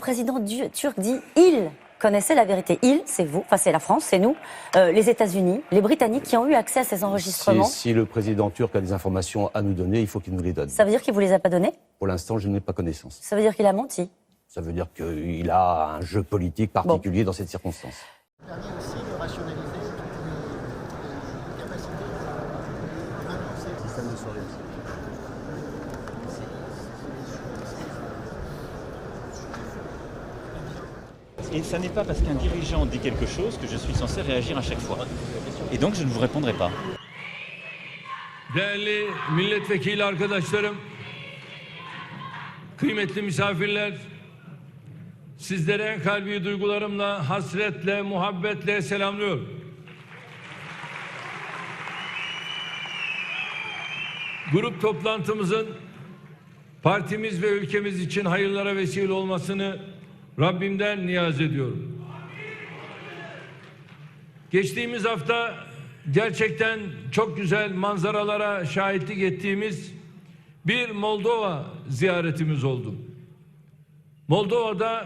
président turc dit « il » connaissait la vérité. Il, c'est vous, enfin c'est la France, c'est nous, les États-Unis, les Britanniques qui ont eu accès à ces enregistrements. Si le président turc a des informations à nous donner, il faut qu'il nous les donne. Ça veut dire qu'il ne vous les a pas données? Pour l'instant, je n'ai pas connaissance. Ça veut dire qu'il a menti? Ça veut dire qu'il a un jeu politique particulier dans cette circonstance. Ça permet aussi de rationaliser toutes les capacités de renoncer. Système de surveillance. Et ça n'est pas parce qu'un dirigeant dit quelque chose que je suis censé réagir à chaque fois. Et donc je ne vous répondrai pas. Değerli milletvekili arkadaşlarım, kıymetli misafirler, sizlere en kalbi duygularımla, hasretle, muhabbetle selamlıyorum. Grup toplantımızın partimiz ve ülkemiz için hayırlara vesile olmasını Rabbimden niyaz ediyorum. Geçtiğimiz hafta gerçekten çok güzel manzaralara şahitlik ettiğimiz bir Moldova ziyaretimiz oldu. Moldova'da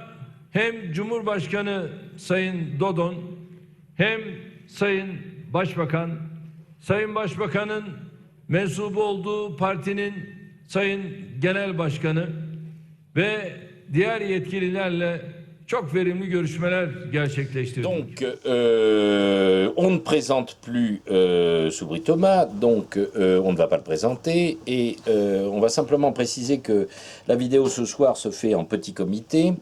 hem Cumhurbaşkanı Sayın Dodon hem Sayın Başbakan'ın mensubu olduğu partinin Sayın Genel Başkanı ve diğer yetkililerle çok verimli görüşmeler gerçekleştirdik. Donc, on ne présente plus Soubry Thomas, donc on ne va pas le présenter, et on va simplement préciser que la vidéo ce soir se fait en petit comité,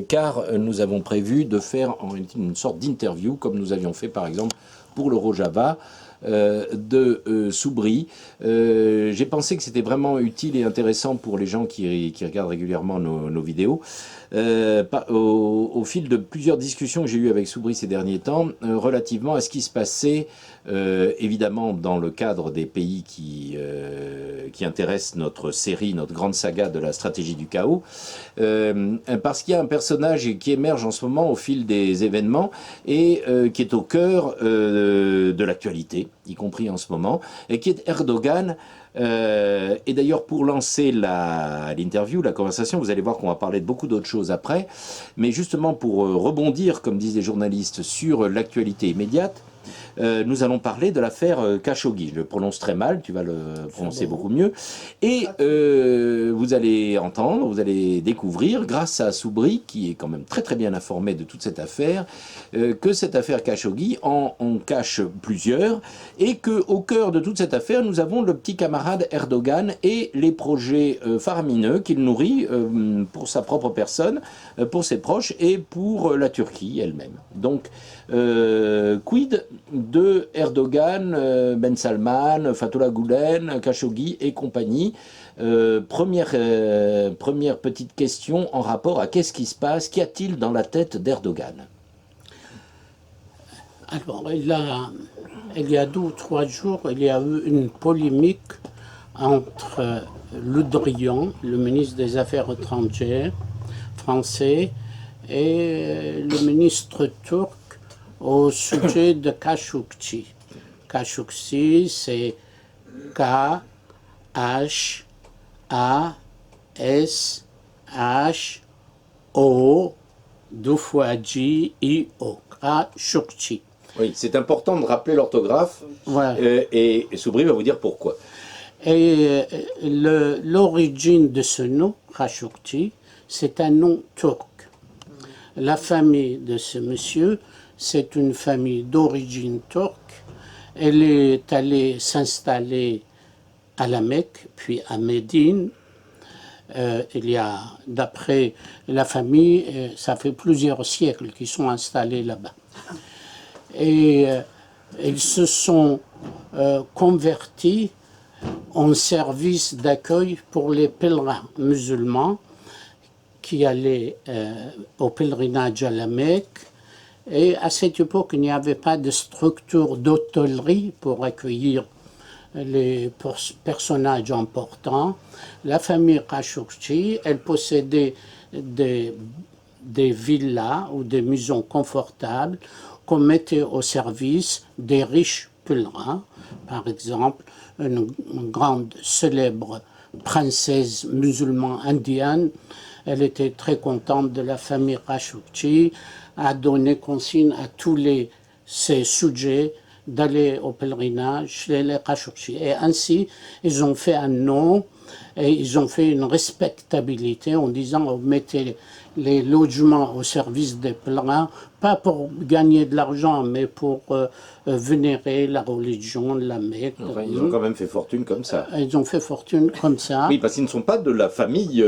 car nous avons prévu de faire une sorte d'interview, comme nous avions fait par exemple pour le Rojava, de Soubry. J'ai pensé que c'était vraiment utile et intéressant pour les gens qui regardent régulièrement nos vidéos. Au fil de plusieurs discussions que j'ai eues avec Soubry ces derniers temps, relativement à ce qui se passait, évidemment dans le cadre des pays qui intéressent notre série, notre grande saga de la stratégie du chaos, parce qu'il y a un personnage qui émerge en ce moment au fil des événements et qui est au cœur de l'actualité, y compris en ce moment, et qui est Erdogan. Et d'ailleurs, pour lancer l'interview, la conversation, vous allez voir qu'on va parler de beaucoup d'autres choses après, mais justement pour rebondir, comme disent les journalistes, sur l'actualité immédiate, nous allons parler de l'affaire Khashoggi. Je le prononce très mal, tu vas le prononcer beaucoup mieux. Et vous allez entendre, vous allez découvrir, grâce à Soubry, qui est quand même très très bien informé de toute cette affaire, que cette affaire Khashoggi en cache plusieurs, et qu'au cœur de toute cette affaire, nous avons le petit camarade Erdogan et les projets faramineux qu'il nourrit pour sa propre personne, pour ses proches et pour la Turquie elle-même. Donc, quid de Erdogan, Ben Salman, Fethullah Gülen, Khashoggi et compagnie. Première petite question en rapport à qu'est-ce qui se passe, qu'y a-t-il dans la tête d'Erdogan? Alors, il y a 2 ou 3 jours, il y a eu une polémique entre Le Drian, le ministre des Affaires étrangères français, et le ministre turc au sujet de Khashoggi. Khashoggi, c'est K-H-A-S-H-O, 2 fois G-I-O. Khashoggi. Oui, c'est important de rappeler l'orthographe, ouais. Et Soubry va vous dire pourquoi. Et l'origine de ce nom, Khashoggi, c'est un nom turc. La famille de ce monsieur, c'est une famille d'origine turque. Elle est allée s'installer à la Mecque, puis à Médine. Il y a, d'après la famille, ça fait plusieurs siècles qu'ils sont installés là-bas. Et ils se sont convertis en service d'accueil pour les pèlerins musulmans qui allaient au pèlerinage à la Mecque. Et à cette époque, il n'y avait pas de structure d'hôtellerie pour accueillir les personnages importants. La famille Khashoggi, elle possédait des villas ou des maisons confortables qu'on mettait au service des riches pèlerins. Par exemple, une grande célèbre princesse musulmane indienne Elle était très contente de la famille Khashoggi, a donné consigne à tous ses sujets d'aller au pèlerinage chez les Khashoggi. Et ainsi, ils ont fait un nom et ils ont fait une respectabilité en disant on mettait les logements au service des pèlerins, pas pour gagner de l'argent, mais pour vénérer la religion, la Mecque. Enfin, ils ont quand même fait fortune comme ça. Ils ont fait fortune comme ça. Oui, parce qu'ils ne sont pas de la famille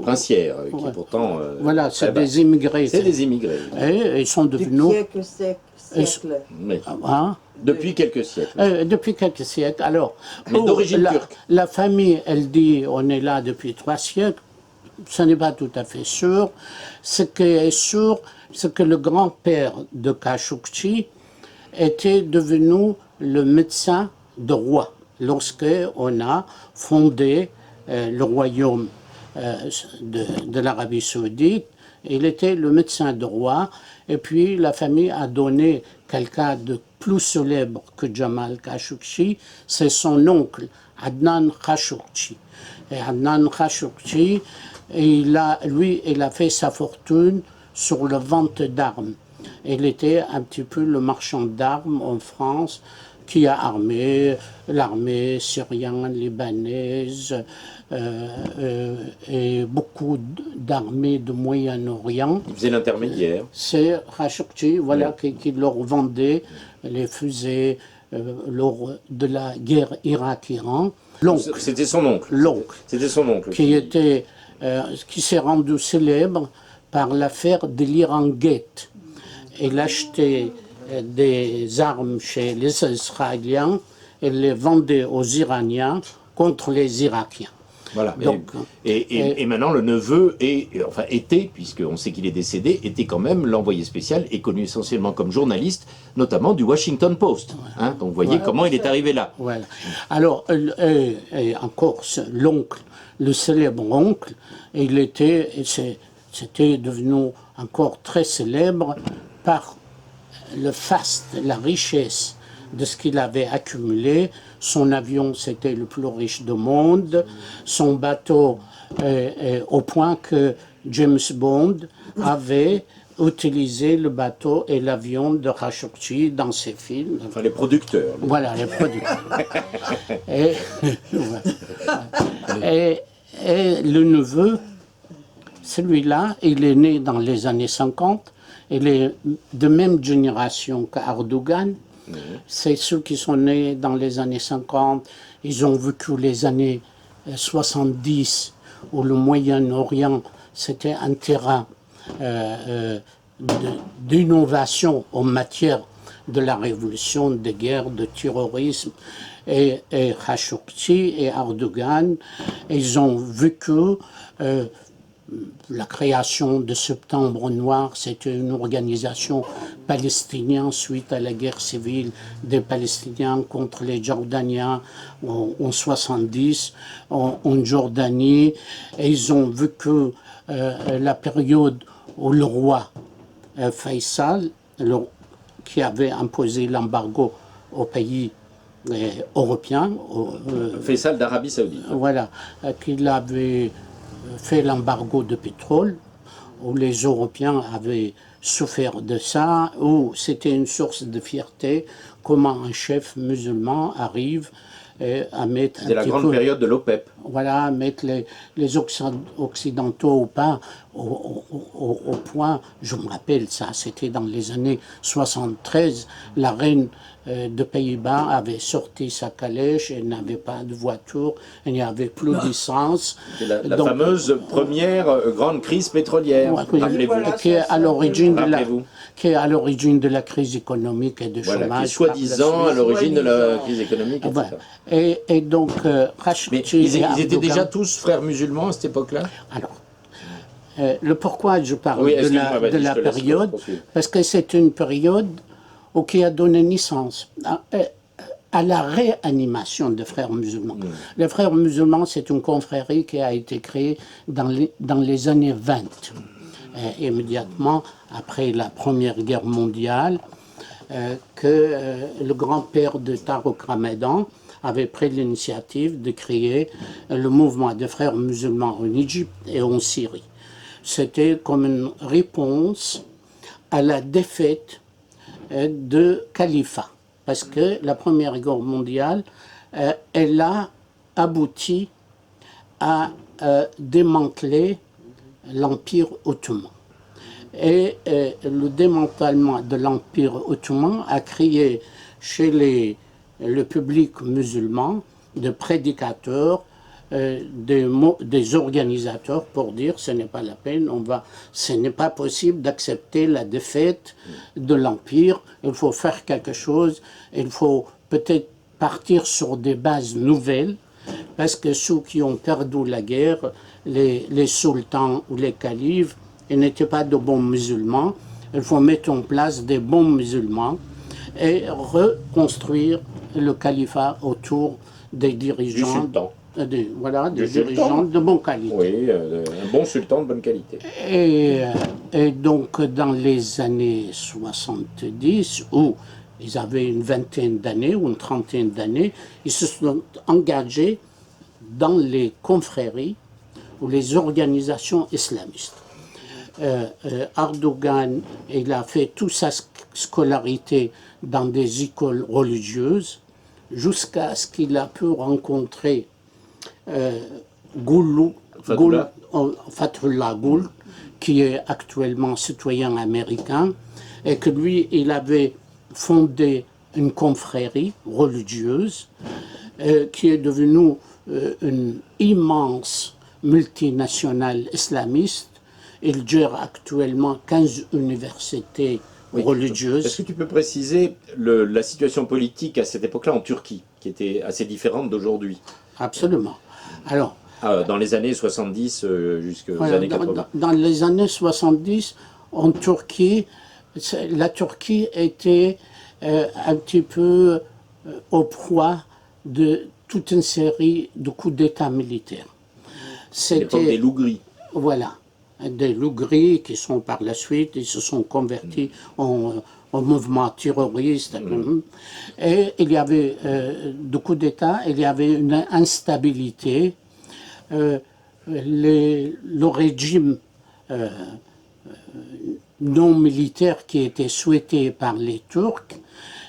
princière, qui pourtant... Voilà, c'est eh ben, des immigrés. c'est des immigrés. Et ils sont devenus... Siècle. Oui. Hein? Depuis quelques siècles. Depuis quelques siècles. Alors, Mais d'origine turque. La famille, elle dit, on est là depuis 3 siècles. Ce n'est pas tout à fait sûr. Ce qui est sûr, c'est que le grand-père de Khashoggi était devenu le médecin de roi lorsque on a fondé le royaume de l'Arabie Saoudite. Il était le médecin de roi, et puis la famille a donné quelqu'un de plus célèbre que Jamal Khashoggi, c'est son oncle, Adnan Khashoggi. Et Adnan Khashoggi, il a fait sa fortune sur la vente d'armes. Il était un petit peu le marchand d'armes en France qui a armé l'armée syrienne, libanaise et beaucoup d'armées de Moyen-Orient. Il faisait l'intermédiaire. C'est Khashoggi, voilà, qui leur vendait les fusées lors de la guerre Irak-Iran. C'était son oncle. L'oncle. C'était son oncle. Qui s'est rendu célèbre par l'affaire de l'Iran Gate. Il achetait des armes chez les Israéliens et les vendait aux Iraniens contre les Irakiens. Voilà. Donc, et maintenant, le neveu était, puisqu'on sait qu'il est décédé, était quand même l'envoyé spécial et connu essentiellement comme journaliste, notamment du Washington Post. Hein, donc, vous voyez comment il est arrivé là. Voilà. Alors, et encore, l'oncle, le célèbre oncle, c'était devenu encore très célèbre par le faste, la richesse de ce qu'il avait accumulé. Son avion, c'était le plus riche du monde. Son bateau, au point que James Bond avait utilisé le bateau et l'avion de Khashoggi dans ses films. Enfin, les producteurs. Voilà, les producteurs. et le neveu, celui-là, il est né dans les années 50. Il est de même génération qu'Erdogan. C'est ceux qui sont nés dans les années 50. Ils ont vécu les années 70, où le Moyen-Orient, c'était un terrain d'innovation en matière de la révolution, de guerre, de terrorisme. Et Khashoggi et Erdogan, ils ont vécu la création de Septembre Noir. C'était une organisation palestinienne suite à la guerre civile des Palestiniens contre les Jordaniens en 70 en Jordanie. Et ils ont vécu la période où le roi Faisal, qui avait imposé l'embargo aux pays européens. Faisal d'Arabie Saoudite. Voilà, qu'il avait fait l'embargo de pétrole, où les Européens avaient souffert de ça, où c'était une source de fierté, comment un chef musulman arrive à mettre C'était la grande période de l'OPEP. Voilà, mettre les Occidentaux au point. Je me rappelle ça, c'était dans les années 73, la reine de Pays-Bas avait sorti sa calèche, elle n'avait pas de voiture, il n'y avait plus d'essence. La fameuse première grande crise pétrolière, rappelez-vous. Qui est à l'origine de la crise économique et du chômage. Qui est soi-disant à l'origine de la crise économique, etc. Et donc, ils étaient déjà tous frères musulmans à cette époque-là? Alors, le pourquoi je parle de la période, parce que c'est une période qui a donné naissance à la réanimation des frères musulmans. Les frères musulmans, c'est une confrérie qui a été créée dans les années 20, immédiatement après la Première Guerre mondiale, que le grand-père de Tariq Ramadan avait pris l'initiative de créer le mouvement des frères musulmans en Égypte et en Syrie. c'était comme une réponse à la défaite de califat. Parce que la Première Guerre mondiale, elle a abouti à démanteler l'Empire ottoman. Et le démantèlement de l'Empire ottoman a créé chez le public musulman des prédicateurs, des organisateurs pour dire ce n'est pas la peine, ce n'est pas possible d'accepter la défaite de l'Empire, il faut faire quelque chose, il faut peut-être partir sur des bases nouvelles, parce que ceux qui ont perdu la guerre, les sultans ou les califes, ils n'étaient pas de bons musulmans, il faut mettre en place des bons musulmans et reconstruire le califat autour des dirigeants. Du sultan. Des dirigeants de bonne qualité. Oui, un bon sultan de bonne qualité. Et donc, dans les années 70, où ils avaient une vingtaine d'années ou une trentaine d'années, ils se sont engagés dans les confréries ou les organisations islamistes. Erdogan, il a fait toute sa scolarité dans des écoles religieuses jusqu'à ce qu'il a pu rencontrer Fethullah Gülen, qui est actuellement citoyen américain, et que lui, il avait fondé une confrérie religieuse qui est devenue une immense multinationale islamiste. Il gère actuellement 15 universités religieuses. Est-ce que tu peux préciser la situation politique à cette époque-là en Turquie, qui était assez différente d'aujourd'hui? Absolument. Alors, dans les années 70 jusqu'aux années 80. Dans les années 70, en Turquie, la Turquie était un petit peu au proie de toute une série de coups d'État militaires. C'était des loups gris. Voilà, des loups gris qui sont par la suite, ils se sont convertis en mouvement terroriste. Et il y avait de coups d'État, il y avait une instabilité. Le régime non militaire qui était souhaité par les Turcs,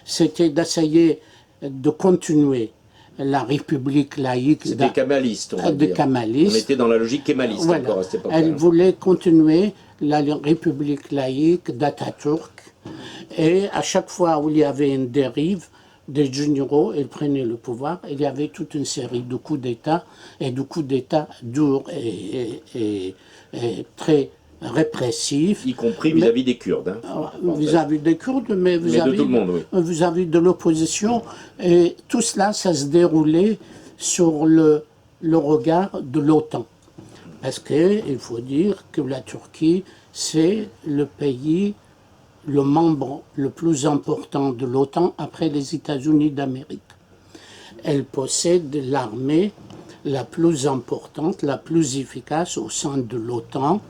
c'était d'essayer de continuer la République laïque. C'était kémaliste, on va dire. Kémaliste. On était dans la logique kémaliste encore à cette époque. Elle voulait continuer la République laïque d'Atatürk. Et à chaque fois où il y avait une dérive, des généraux, ils prenaient le pouvoir. Il y avait toute une série de coups d'État, et de coups d'État durs et très répressifs. Y compris vis-à-vis des Kurdes. Vis-à-vis des Kurdes, mais vis-à-vis de tout le monde, oui. Vis-à-vis de l'opposition. Et tout cela, ça se déroulait sur le regard de l'OTAN. Parce qu'il faut dire que la Turquie, c'est le pays, le membre le plus important de l'OTAN après les États-Unis d'Amérique. Elle possède l'armée la plus importante, la plus efficace au sein de l'OTAN.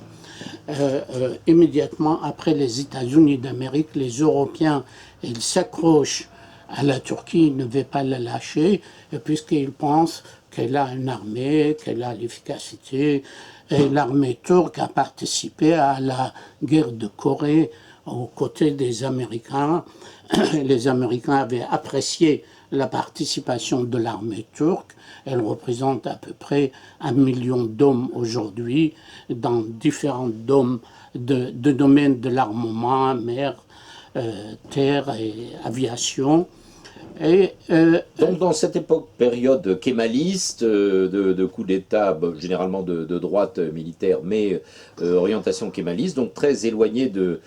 Immédiatement après les États-Unis d'Amérique, les Européens, ils s'accrochent à la Turquie, ils ne veulent pas la lâcher, puisqu'ils pensent qu'elle a une armée, qu'elle a l'efficacité. Et l'armée turque a participé à la guerre de Corée aux côtés des Américains. Les Américains avaient apprécié la participation de l'armée turque. Elle représente à peu près 1 million d'hommes aujourd'hui dans différents domaines de l'armement, mer, terre et aviation. Donc dans cette période kémaliste, de coup d'État, généralement de droite militaire, mais orientation kémaliste, donc très éloignée de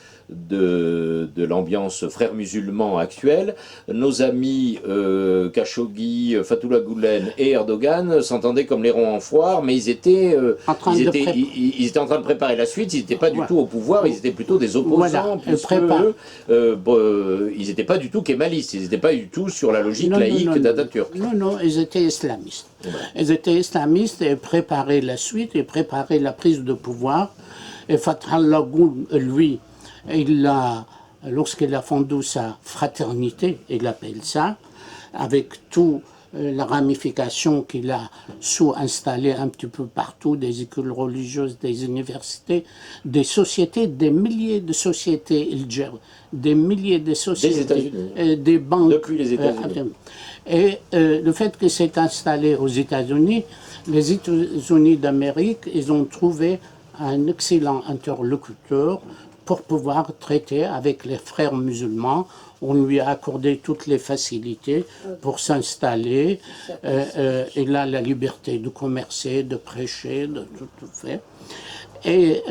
l'ambiance frères musulmans actuelle, nos amis Khashoggi, Fethullah Gülen et Erdogan s'entendaient comme les ronds en foire, mais ils étaient en train de préparer la suite, ils n'étaient pas du tout au pouvoir, ils étaient plutôt des opposants, puisque ils n'étaient pas du tout kémalistes, ils n'étaient pas du tout sur la logique laïque d'Atatürk. Non, ils étaient islamistes. Ouais. Ils étaient islamistes et préparaient la suite, et préparaient la prise de pouvoir. Et Fethullah Gülen, lui, lorsqu'il a fondé sa fraternité, il appelle ça, avec tous la ramification qu'il a sous-installée un petit peu partout, des écoles religieuses, des universités, des sociétés, des milliers de sociétés, il gère des milliers de sociétés, des banques. Depuis les États-Unis. Et le fait que c'est installé aux États-Unis, les États-Unis d'Amérique, ils ont trouvé un excellent interlocuteur pour pouvoir traiter avec les frères musulmans. On lui a accordé toutes les facilités pour s'installer. Il a la liberté de commercer, de prêcher, de tout faire. Et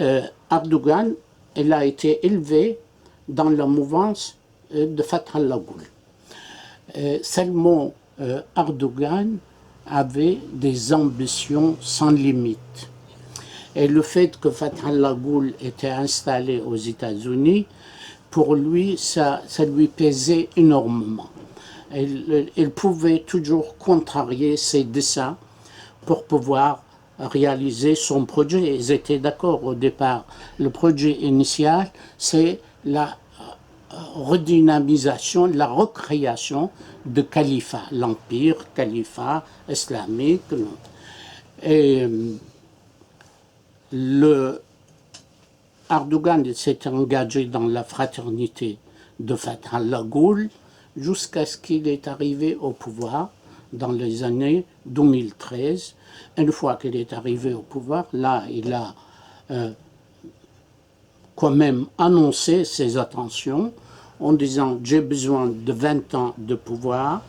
Erdogan, il a été élevé dans la mouvance de Fethullah Gülen. Seulement, Erdogan avait des ambitions sans limite. Et le fait que Fethullah Gülen était installé aux États-Unis, pour lui, ça lui pesait énormément. Il pouvait toujours contrarier ses desseins pour pouvoir réaliser son projet. Ils étaient d'accord au départ. Le projet initial, c'est la redynamisation, la recréation de califat, l'empire, califat islamique. Et Erdogan s'est engagé dans la fraternité de Fethullah Gülen jusqu'à ce qu'il est arrivé au pouvoir dans les années 2013. Une fois qu'il est arrivé au pouvoir, là, il a quand même annoncé ses intentions en disant « j'ai besoin de 20 ans de pouvoir,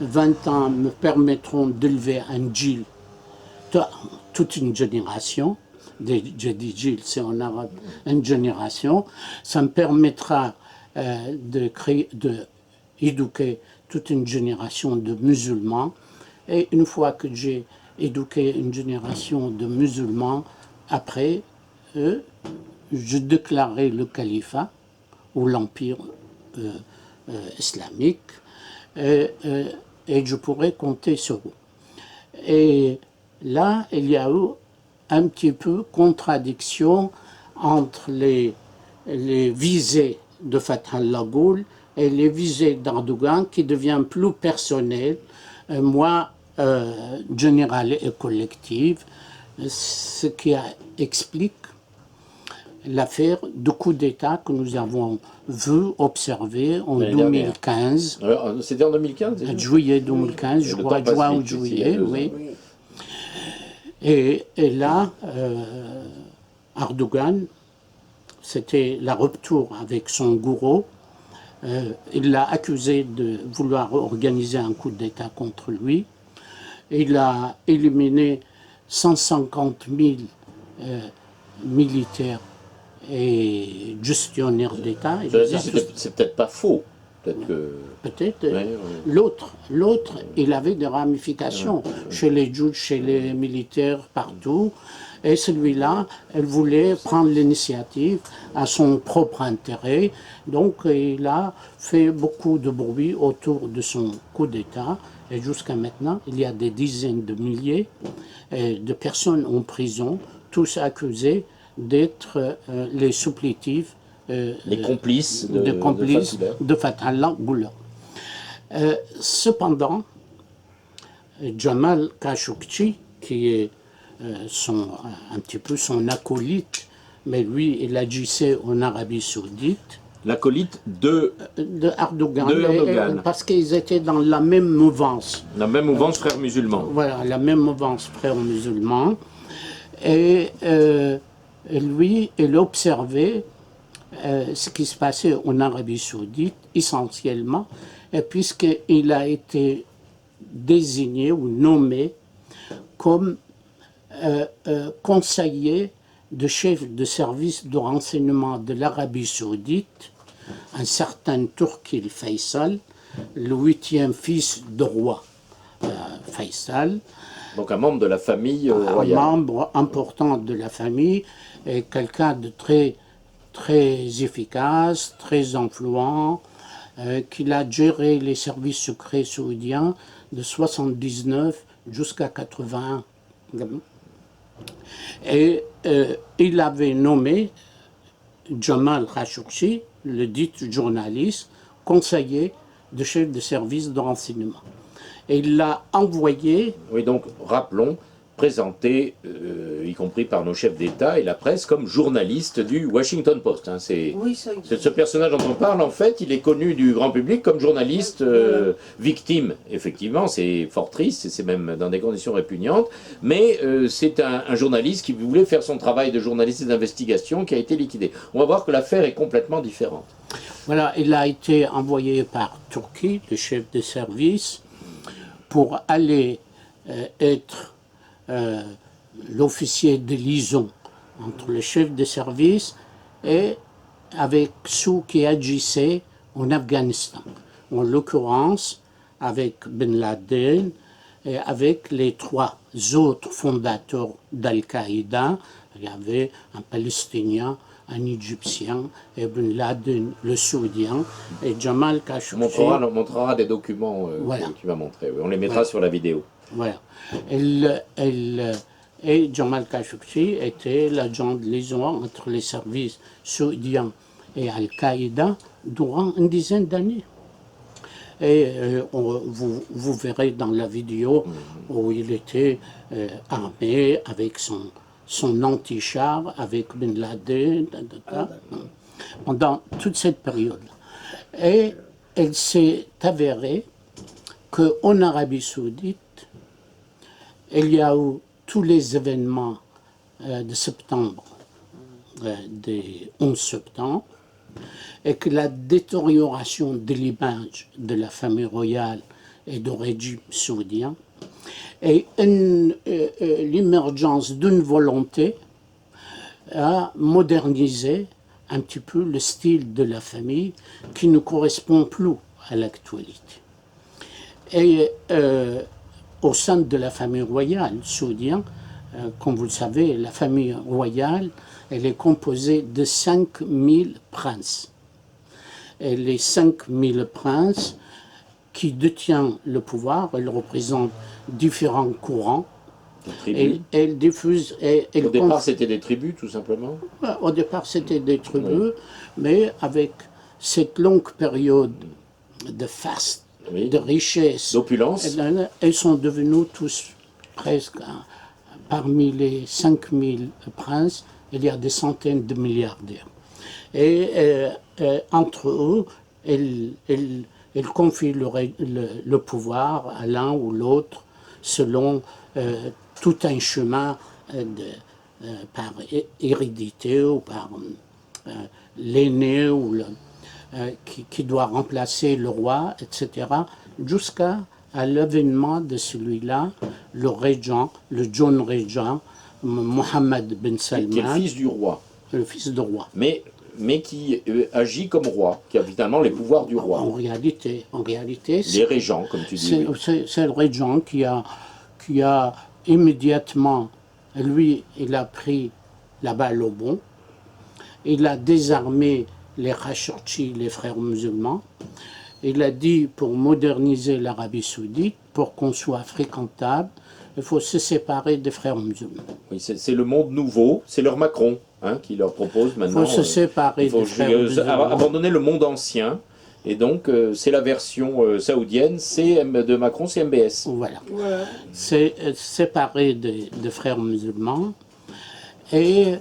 20 ans me permettront d'élever un djil, toute une génération ». J'ai dit djil, c'est en arabe, une génération. Ça me permettra d'éduquer toute une génération de musulmans. Et une fois que j'ai éduqué une génération de musulmans, après, je déclarerai le califat ou l'empire islamique et je pourrai compter sur eux. Et là, il y a eu un petit peu contradiction entre les visées de Fethullah Gülen et les visées d'Erdogan qui devient plus personnel, moins général et collective, ce qui explique l'affaire de coup d'État que nous avons vu, observer en 2015. C'était en 2015 Juillet 2015, je crois, juin ou juillet, oui. Et là, Erdogan, c'était la rupture avec son gourou. Il l'a accusé de vouloir organiser un coup d'État contre lui. Il a éliminé 150 000 militaires et gestionnaires d'État. C'est peut-être pas faux. Peut-être. L'autre, il avait des ramifications chez les juges, chez les militaires, partout. Et celui-là, elle voulait prendre l'initiative à son propre intérêt. Donc, il a fait beaucoup de bruit autour de son coup d'État. Et jusqu'à maintenant, il y a des dizaines de milliers de personnes en prison, tous accusés d'être les supplétifs, les complices de Fethullah Gülen. Cependant, Jamal Khashoggi, qui est un petit peu son acolyte, mais lui, il agissait en Arabie Saoudite. L'acolyte de Erdogan. Parce qu'ils étaient dans la même mouvance. La même mouvance frères musulmans. Voilà, la même mouvance frères musulmans. Et lui, il observait ce qui se passait en Arabie Saoudite, essentiellement, et puisqu'il a été désigné ou nommé comme conseiller de chef de service de renseignement de l'Arabie Saoudite, un certain Turki Faisal, le 8e fils du roi Faisal. Donc un membre de la famille royale. Un membre important de la famille, et quelqu'un de très efficace, très influent, qui a géré les services secrets saoudiens de 79 jusqu'à 81. Et il avait nommé Jamal Khashoggi, le dit journaliste, conseiller de chef de service de renseignement. et il l'a envoyé. Oui, donc rappelons, présenté, y compris par nos chefs d'État et la presse, comme journaliste du Washington Post. Hein. Oui, ça existe. Ce personnage dont on parle, en fait, il est connu du grand public comme journaliste victime. Effectivement, c'est fort triste, et c'est même dans des conditions répugnantes, mais c'est un journaliste qui voulait faire son travail de journaliste et d'investigation qui a été liquidé. On va voir que l'affaire est complètement différente. Voilà, il a été envoyé par Turquie, le chef de service, pour aller être l'officier de liaison entre le chef de service et avec ceux qui agissaient en Afghanistan. En l'occurrence, avec Ben Laden et avec les 3 autres fondateurs d'Al-Qaïda. Il y avait un Palestinien, un Égyptien, et Ben Laden, le Saoudien, et Jamal Khashoggi. On montrera des documents Voilà. que tu vas montrer. Oui. On les mettra Voilà. sur la vidéo. Voilà. Et Jamal Khashoggi était l'agent de liaison entre les services saoudiens et Al-Qaïda durant une dizaine d'années. Et vous verrez dans la vidéo où il était armé avec son anti-char, avec Ben Laden, pendant toute cette période. Et il s'est avéré qu'en Arabie Saoudite, il y a eu tous les événements de septembre, des 11 septembre, et que la détérioration de l'image de la famille royale et du régime saoudien et l'émergence d'une volonté à moderniser un petit peu le style de la famille qui ne correspond plus à l'actualité. Et au sein de la famille royale saoudienne, comme vous le savez, la famille royale, elle est composée de 5000 princes. Et les 5000 princes qui détiennent le pouvoir, ils représentent différents courants. Et elles diffusent. Au départ, c'était des tribus, tout simplement. Au départ, c'était des tribus, mais avec cette longue période de faste, de richesse, d'opulence, ils sont devenus tous presque, parmi les 5000 princes, il y a des centaines de milliardaires. Et entre eux, ils confient le pouvoir à l'un ou l'autre selon tout un chemin par hérédité ou par l'aîné ou qui doit remplacer le roi, etc., jusqu'à l'avènement de celui-là, le régent, le John Régent, Mohammed Ben Salman. Qui est le fils du roi. Le fils du roi. Mais qui agit comme roi, qui a finalement les pouvoirs du roi. En réalité, les régents, comme tu dis. C'est le régent qui a immédiatement, lui, il a pris la balle au bond, il a désarmé les Khashoggi, les frères musulmans. Il a dit, pour moderniser l'Arabie Saoudite, pour qu'on soit fréquentable, il faut se séparer des frères musulmans. Oui, c'est le monde nouveau, c'est leur Macron qui leur propose maintenant. Il faut se séparer des frères musulmans. Abandonner le monde ancien. Et donc, c'est la version saoudienne, de Macron, c'est MBS. Voilà. Ouais. C'est séparer des frères musulmans et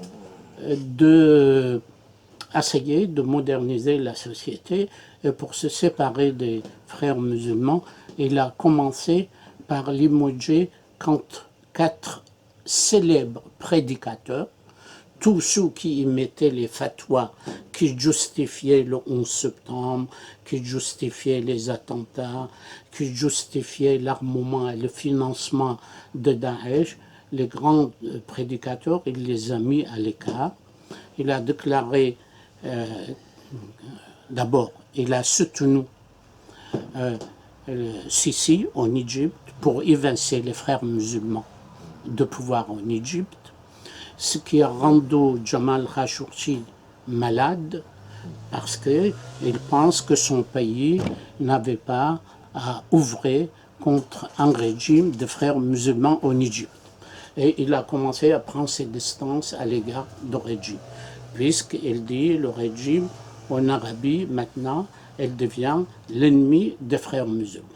essayer de moderniser la société. Et pour se séparer des frères musulmans, il a commencé par limoger contre 4 célèbres prédicateurs, tous ceux qui y mettaient les fatwas, qui justifiaient le 11 septembre, qui justifiaient les attentats, qui justifiaient l'armement et le financement de Daesh, les grands prédicateurs, il les a mis à l'écart. Il a déclaré, d'abord, il a soutenu Sisi en Égypte pour évincer les frères musulmans de pouvoir en Égypte, ce qui a rendu Jamal Khashoggi malade parce qu'il pense que son pays n'avait pas à ouvrir contre un régime de frères musulmans en Égypte. Et il a commencé à prendre ses distances à l'égard du régime, puisqu'il dit le régime en Arabie, maintenant, elle devient l'ennemi des frères musulmans.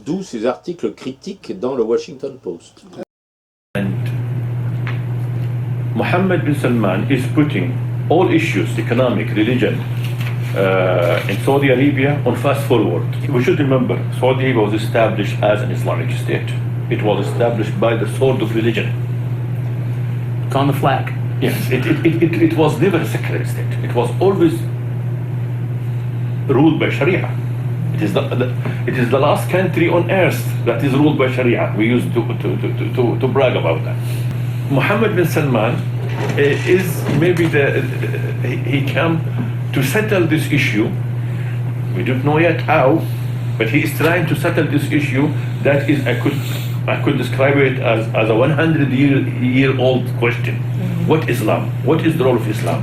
D'où ces articles critiques dans le Washington Post. Mohammed bin Salman is putting all issues, economic, religion, in Saudi Arabia on fast forward. We should remember, Saudi Arabia was established as an Islamic state. It was established by the sword of religion. It's on the flag. Yes, it was never a secular state. It was always ruled by Sharia. It is the last country on earth that is ruled by Sharia. We used to brag about that. Mohammed bin Salman is maybe he came to settle this issue. We don't know yet how, but he is trying to settle this issue. That is, I could describe it as a 100-year-old question. What Islam? What is the role of Islam?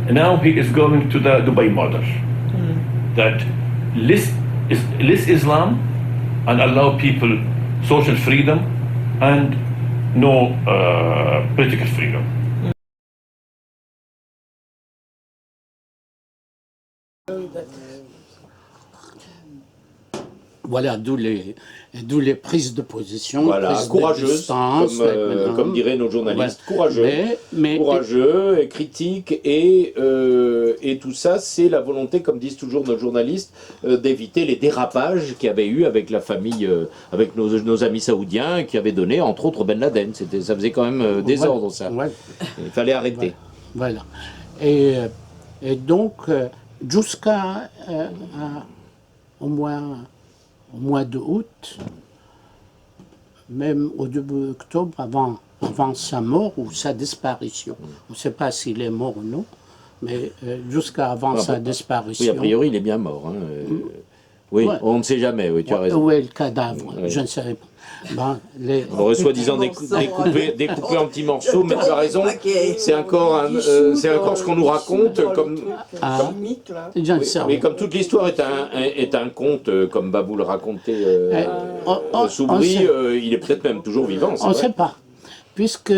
And now he is going to the Dubai model. That less Islam and allow people social freedom and no political freedom. Voilà, d'où les prises de position, Voilà, prises courageuses, de distance, comme diraient nos journalistes, ouais. courageux, courageux, et critiques, et tout ça, c'est la volonté, comme disent toujours nos journalistes, d'éviter les dérapages qu'il y avait eu avec la famille, avec nos amis saoudiens, qui avaient donné, entre autres, Ben Laden. Ça faisait quand même désordre, ça. Ouais. Il fallait arrêter. Voilà. Et donc, jusqu'à au mois de août, même au début octobre, avant sa mort ou sa disparition. On ne sait pas s'il est mort ou non, mais jusqu'à avant sa disparition. Oui, a priori, il est bien mort. Hein. Oui, ouais. On ne sait jamais, oui, tu as raison. Où est le cadavre? Oui. Je ne sais pas. Ben, on aurait soi-disant découpé en petits morceaux, mais tu as raison, c'est encore ce qu'on nous raconte, mais comme toute l'histoire est un conte, comme Babou le racontait, Soubry, il est peut-être même toujours vivant. On ne sait pas, puisque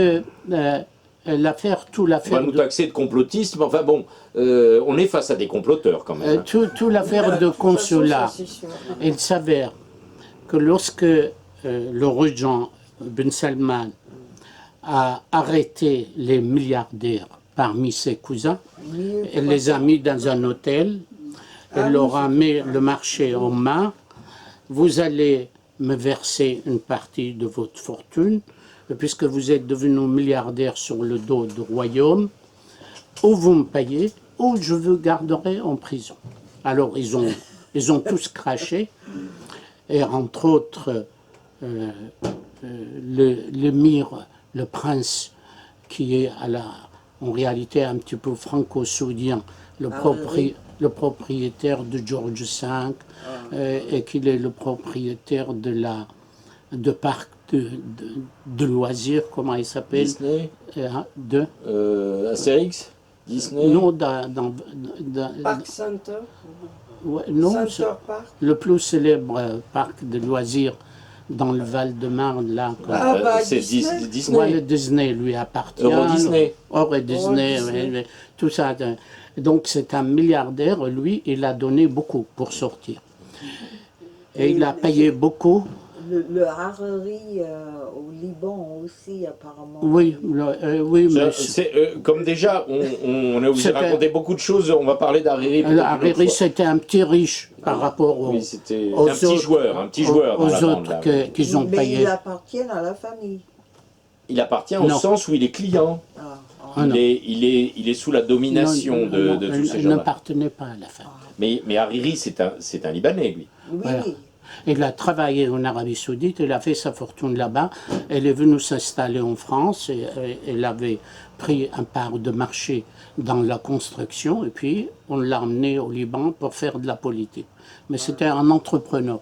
l'affaire... On va nous taxer de complotisme, enfin bon, on est face à des comploteurs quand même. Toute l'affaire de consulat, il s'avère que lorsque le régent Ben Salman a arrêté les milliardaires parmi ses cousins, elle les a mis dans un hôtel, elle leur a mis le marché en main. Vous allez me verser une partie de votre fortune, puisque vous êtes devenu milliardaire sur le dos du royaume, ou vous me payez, ou je vous garderai en prison. Alors ils ont tous craché, et entre autres l'émir, le prince, qui est en réalité un petit peu franco-saoudien, le propriétaire de George V, et qu'il est le propriétaire de parc de loisirs, comment il s'appelle? Disney Astérix Disney? Non, Park Center. Ouais, non, Center Park. Le plus célèbre parc de loisirs dans le Val-de-Marne, là. C'est Disney. Ouais, le Disney lui appartient. Euro Disney. Euro Disney, ouais, tout ça. Donc c'est un milliardaire, lui, il a donné beaucoup pour sortir. Et il a payé beaucoup. Le Harari au Liban aussi, apparemment. Oui, oui, mais... comme déjà, on est obligé de raconter beaucoup de choses, on va parler d'Hariri. Hariri, c'était un petit riche par rapport aux, oui, c'était un petit joueur dans la bande, qu'ils ont payé. Mais il appartient à la famille. Il appartient au sens où il est client. Il est sous la domination de tous ces gens-là. Il n'appartenait pas à la famille. Mais Hariri, c'est un Libanais, lui. Oui. Voilà. Il a travaillé en Arabie Saoudite, il a fait sa fortune là-bas. Elle est venue s'installer en France et elle avait pris un part de marché dans la construction et puis on l'a emmené au Liban pour faire de la politique. Mais c'était un entrepreneur.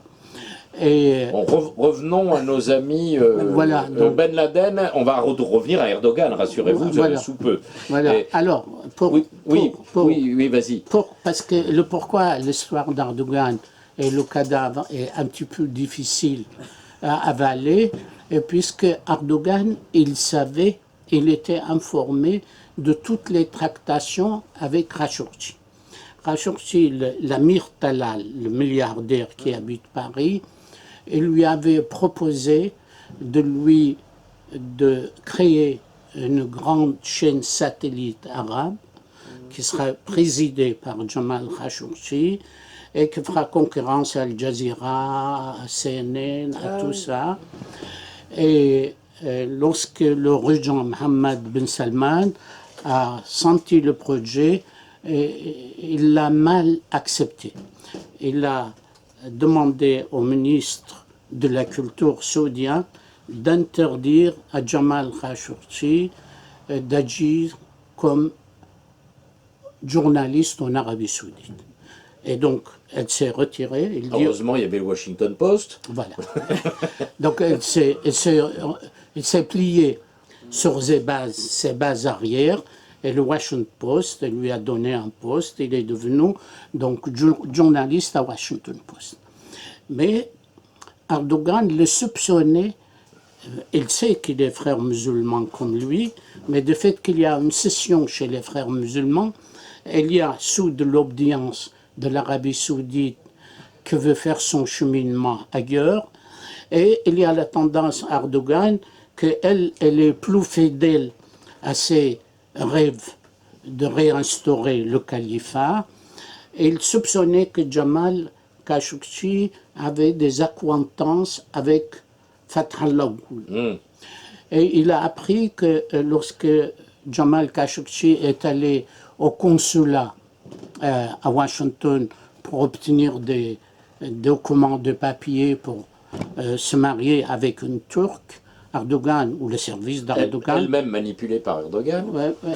Et revenons à nos amis voilà, donc, Ben Laden. On va revenir à Erdogan, rassurez-vous, voilà, sous peu. Voilà. Et, alors, oui, vas-y. Parce que pourquoi l'histoire d'Erdogan et le cadavre est un petit peu difficile à avaler, puisque Erdogan, il était informé de toutes les tractations avec Khashoggi. Khashoggi, l'Amir Talal, le milliardaire qui habite Paris, il lui avait proposé de créer une grande chaîne satellite arabe qui sera présidée par Jamal Khashoggi et qui fera concurrence à Al Jazeera, à CNN, à tout ça. Et lorsque le régent Mohammed bin Salman a senti le projet, il l'a mal accepté. Il a demandé au ministre de la Culture saoudien d'interdire à Jamal Khashoggi d'agir comme journaliste en Arabie Saoudite. Et donc, elle s'est retirée. Heureusement, il y avait le Washington Post. Voilà. Donc, elle s'est pliée sur ses bases arrière. Et le Washington Post lui a donné un poste. Il est devenu donc journaliste à Washington Post. Mais Erdogan le soupçonnait. Il sait qu'il est frère musulman comme lui, mais du fait qu'il y a une session chez les frères musulmans, il y a sous de l'obédience de l'Arabie Saoudite qui veut faire son cheminement ailleurs, et il y a la tendance à Erdogan qu'elle est plus fidèle à ses rêves de réinstaurer le califat, et il soupçonnait que Jamal Khashoggi avait des accointances avec Fathallah. Et il a appris que lorsque Jamal Khashoggi est allé au consulat à Washington pour obtenir des documents de papier pour se marier avec une Turque, Erdogan, ou le service d'Erdogan. Elle-même manipulée par Erdogan.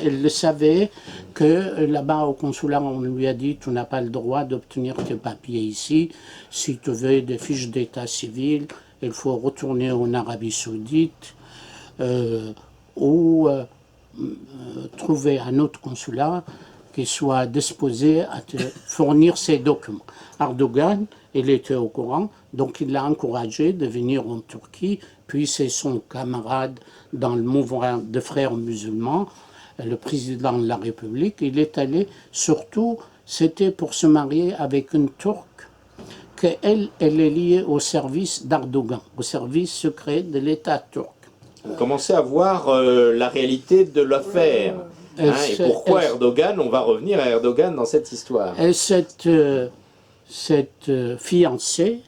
Elle le savait que là-bas au consulat, on lui a dit tu n'as pas le droit d'obtenir tes papiers ici. Si tu veux des fiches d'état civil, il faut retourner en Arabie Saoudite ou trouver un autre consulat qui soit disposé à te fournir ces documents. Erdogan, il était au courant, donc il l'a encouragé de venir en Turquie, puis c'est son camarade dans le mouvement de frères musulmans, le président de la République. Il est allé, surtout, c'était pour se marier avec une Turque, qu'elle est liée au service d'Erdogan, au service secret de l'État turc. Vous commencez à voir la réalité de l'affaire. Et pourquoi Erdogan, on va revenir à Erdogan dans cette histoire. Et cette fiancée,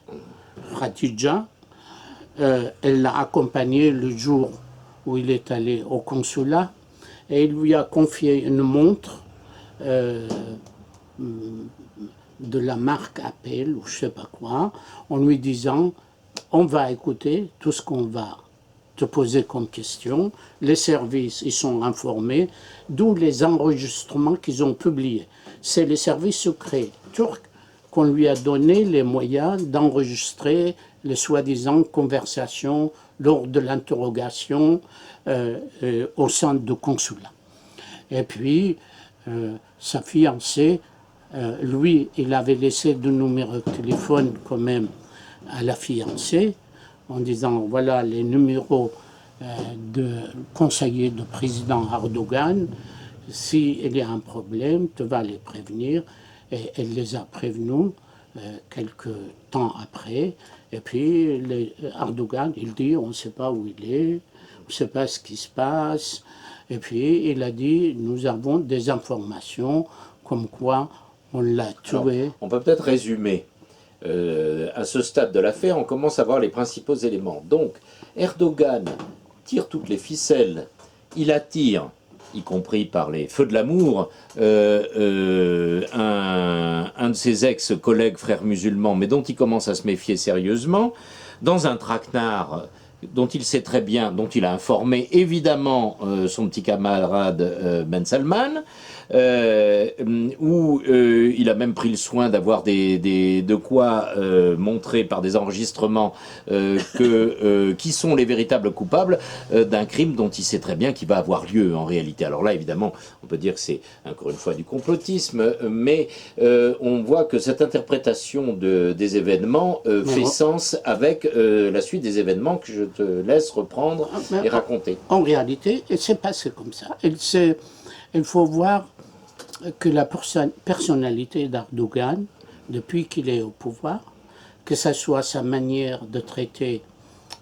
Khadija, elle l'a accompagné le jour où il est allé au consulat et il lui a confié une montre de la marque Apple ou je sais pas quoi, en lui disant on va écouter tout ce qu'on va te poser comme question, les services ils sont informés, d'où les enregistrements qu'ils ont publiés. C'est les services secrets turcs qu'on lui a donné les moyens d'enregistrer les soi-disant conversations lors de l'interrogation au centre de consulat. Et puis, sa fiancée, lui, il avait laissé deux numéros de téléphone quand même à la fiancée, en disant, voilà les numéros de conseillers du président Erdogan, s'il y a un problème, tu vas les prévenir. Et elle les a prévenus quelques temps après. Et puis Erdogan, il dit, on ne sait pas où il est, on ne sait pas ce qui se passe. Et puis il a dit, nous avons des informations comme quoi on l'a tué. Alors, on peut peut-être résumer. À ce stade de l'affaire, on commence à voir les principaux éléments. Donc, Erdogan tire toutes les ficelles, il attire, y compris par les feux de l'amour, un de ses ex-collègues frères musulmans, mais dont il commence à se méfier sérieusement, dans un traquenard dont il sait très bien, dont il a informé évidemment son petit camarade Ben Salman, où il a même pris le soin d'avoir de quoi montrer par des enregistrements qui sont les véritables coupables d'un crime dont il sait très bien qu'il va avoir lieu en réalité. Alors là, évidemment, on peut dire que c'est encore une fois du complotisme, mais on voit que cette interprétation des événements fait sens avec la suite des événements que je te laisse reprendre et raconter. En réalité, il s'est passé comme ça. Il faut voir que la personnalité d'Erdogan, depuis qu'il est au pouvoir, que ce soit sa manière de traiter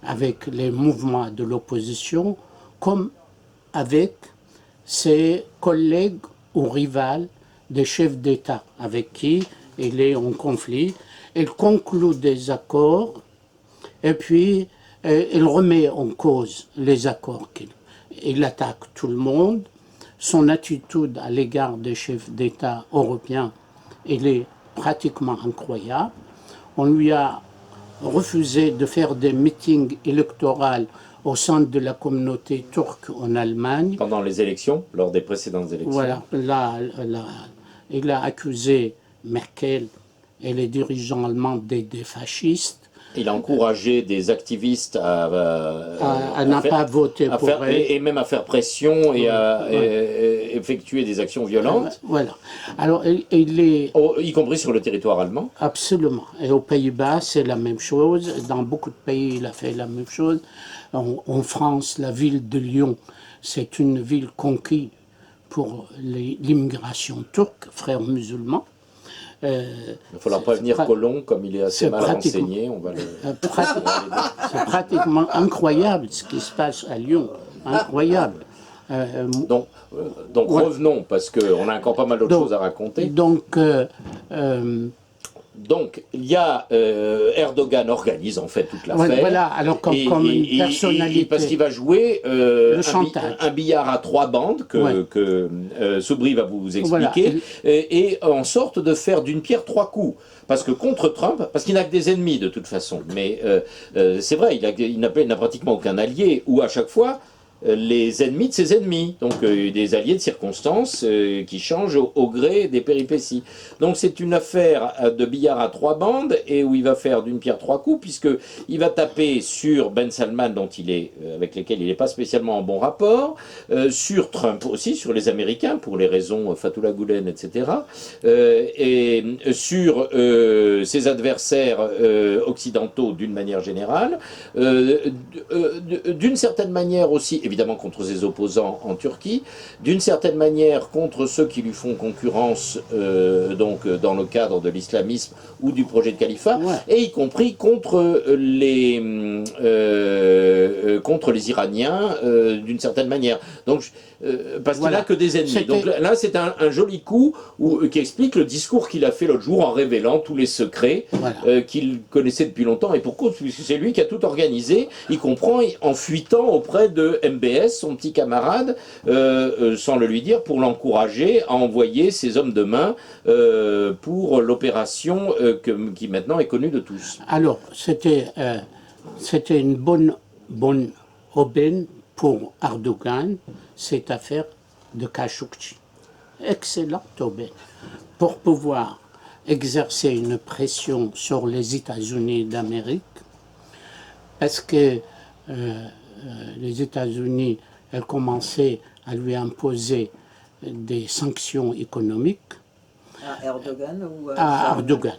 avec les mouvements de l'opposition, comme avec ses collègues ou rivales des chefs d'État avec qui il est en conflit. Il conclut des accords et puis il remet en cause les accords. Il attaque tout le monde. Son attitude à l'égard des chefs d'État européens, elle est pratiquement incroyable. On lui a refusé de faire des meetings électoraux au sein de la communauté turque en Allemagne. Pendant les élections, lors des précédentes élections. Voilà, il a accusé Merkel et les dirigeants allemands des fascistes. Il a encouragé des activistes à ne pas voter pour elle. Et même à faire pression et à effectuer des actions violentes. Voilà. Alors, il est... Y compris sur le territoire allemand. Absolument. Et aux Pays-Bas, c'est la même chose. Dans beaucoup de pays, il a fait la même chose. En France, la ville de Lyon, c'est une ville conquise pour l'immigration turque, frères musulmans. Il va falloir prévenir Colomb, comme il est assez mal renseigné. C'est pratiquement incroyable ce qui se passe à Lyon. Incroyable. Donc revenons, parce qu'on a encore pas mal d'autres choses à raconter. Donc, il y a Erdogan organise en fait toute l'affaire. Voilà, alors comme une personnalité. Parce qu'il va jouer un billard à 3 bandes que Soubry va vous expliquer, voilà. Et en sorte de faire d'une pierre 3 coups. Parce que contre Trump, parce qu'il n'a que des ennemis de toute façon, mais c'est vrai, il n'a pratiquement aucun allié, ou à chaque fois, les ennemis de ses ennemis, donc des alliés de circonstances qui changent au gré des péripéties. Donc c'est une affaire de billard à 3 bandes et où il va faire d'une pierre 3 coups, puisqu'il va taper sur Ben Salman, avec lesquels il n'est pas spécialement en bon rapport, sur Trump aussi, sur les Américains, pour les raisons Fethullah Gülen, etc., et sur ses adversaires occidentaux d'une manière générale, d'une certaine manière aussi, évidemment contre ses opposants en Turquie, d'une certaine manière contre ceux qui lui font concurrence donc dans le cadre de l'islamisme ou du projet de califat, et y compris contre les Iraniens d'une certaine manière. Donc parce qu'il n'a que des ennemis. Donc là c'est un joli coup qui explique le discours qu'il a fait l'autre jour en révélant tous les secrets qu'il connaissait depuis longtemps, et pour cause, puisque c'est lui qui a tout organisé, y compris en fuitant auprès de MBS, son petit camarade, sans le lui dire, pour l'encourager à envoyer ses hommes de main pour l'opération qui maintenant est connue de tous. Alors, c'était une bonne aubaine pour Erdogan, cette affaire de Khashoggi. Excellente aubaine pour pouvoir exercer une pression sur les États-Unis d'Amérique, parce que les États-Unis commençaient à lui imposer des sanctions économiques. À Erdogan ou à Erdogan.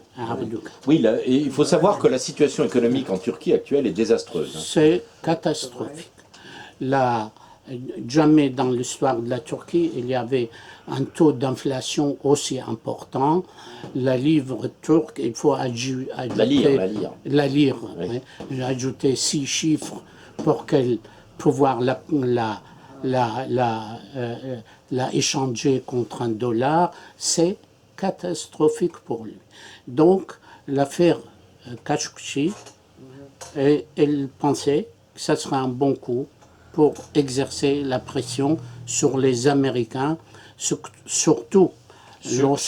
Oui, il faut savoir que la situation économique en Turquie actuelle est désastreuse. C'est catastrophique. Jamais dans l'histoire de la Turquie, il y avait un taux d'inflation aussi important. La livre turque, il faut ajouter... La lire. Oui. Ajouter 6 chiffres pour pouvoir la échanger contre un dollar. C'est catastrophique pour lui. Donc, l'affaire Khashoggi, elle pensait que ça serait un bon coup pour exercer la pression sur les Américains, surtout sur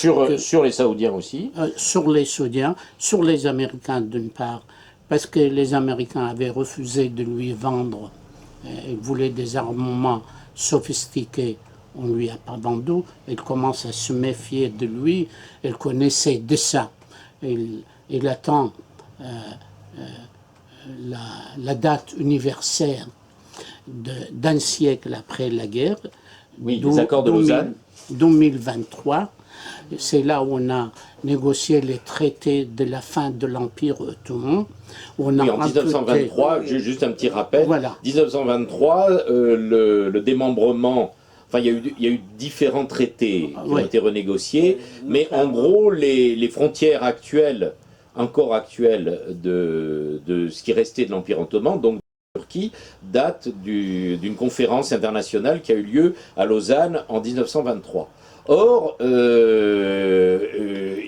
les Saoudiens aussi. Sur les Saoudiens, sur les Américains d'une part, parce que les Américains avaient refusé de lui vendre, ils voulaient des armements sophistiqués, on ne lui a pas vendu, il commence à se méfier de lui, il connaît ses desseins, il attend la date anniversaire d'un siècle après la guerre, oui, les accords de Lausanne, 2023. C'est là où on a négocié les traités de la fin de l'Empire ottoman. En 1923, juste un petit rappel, 1923, le démembrement, enfin il y a eu différents traités qui ont été renégociés, mais en gros les frontières actuelles encore actuelle de ce qui restait de l'Empire ottoman, donc de Turquie, date d'une conférence internationale qui a eu lieu à Lausanne en 1923. Or,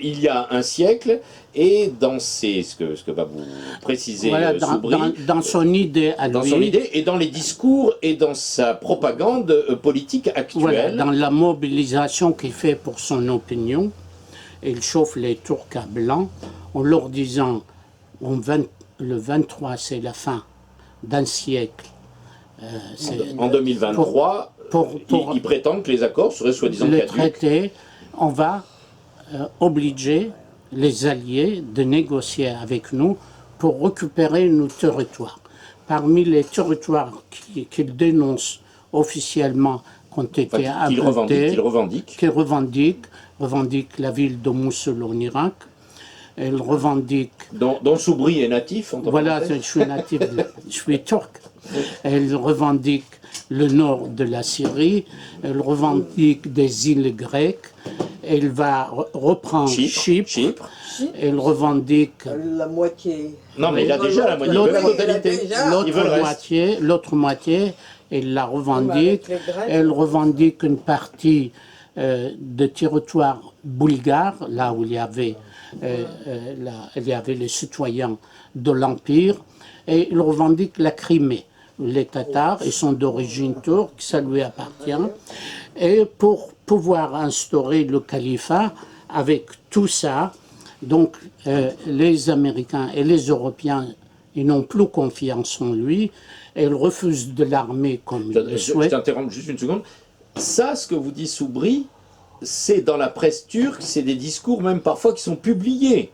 il y a un siècle, et dans ce que va vous préciser voilà, Soubry, dans son idée à dans lui, son idée, et dans les discours, et dans sa propagande politique actuelle. voilà, dans la mobilisation qu'il fait pour son opinion, il chauffe les Turcs à blanc en leur disant le 23 c'est la fin d'un siècle. En 2023, ils prétendent que les accords seraient soi-disant le caducs. traité, on va obliger les alliés de négocier avec nous pour récupérer nos territoires. Parmi les territoires qu'ils dénoncent officiellement qui ont été abordés, qu'ils revendiquent la ville de Mossoul en Irak. Ils revendiquent... Dont Soubry est natif, voilà, je suis natif, je suis turc. Ils revendiquent le nord de la Syrie, ils revendiquent des îles grecques, il va reprendre Chypre. Il revendique... La moitié. Non, mais il a déjà la moitié, la totalité. L'autre moitié, il la revendique. Elle revendique une partie de territoire bulgare, là où il y avait les citoyens de l'Empire, et il revendique la Crimée. Les Tatars, ils sont d'origine turque, ça lui appartient. Et pour pouvoir instaurer le califat, avec tout ça, donc les Américains et les Européens, ils n'ont plus confiance en lui, et ils refusent de l'armer comme ils le souhaitent. Je t'interromps juste une seconde. Ça, ce que vous dit Soubry, c'est dans la presse turque, c'est des discours même parfois qui sont publiés.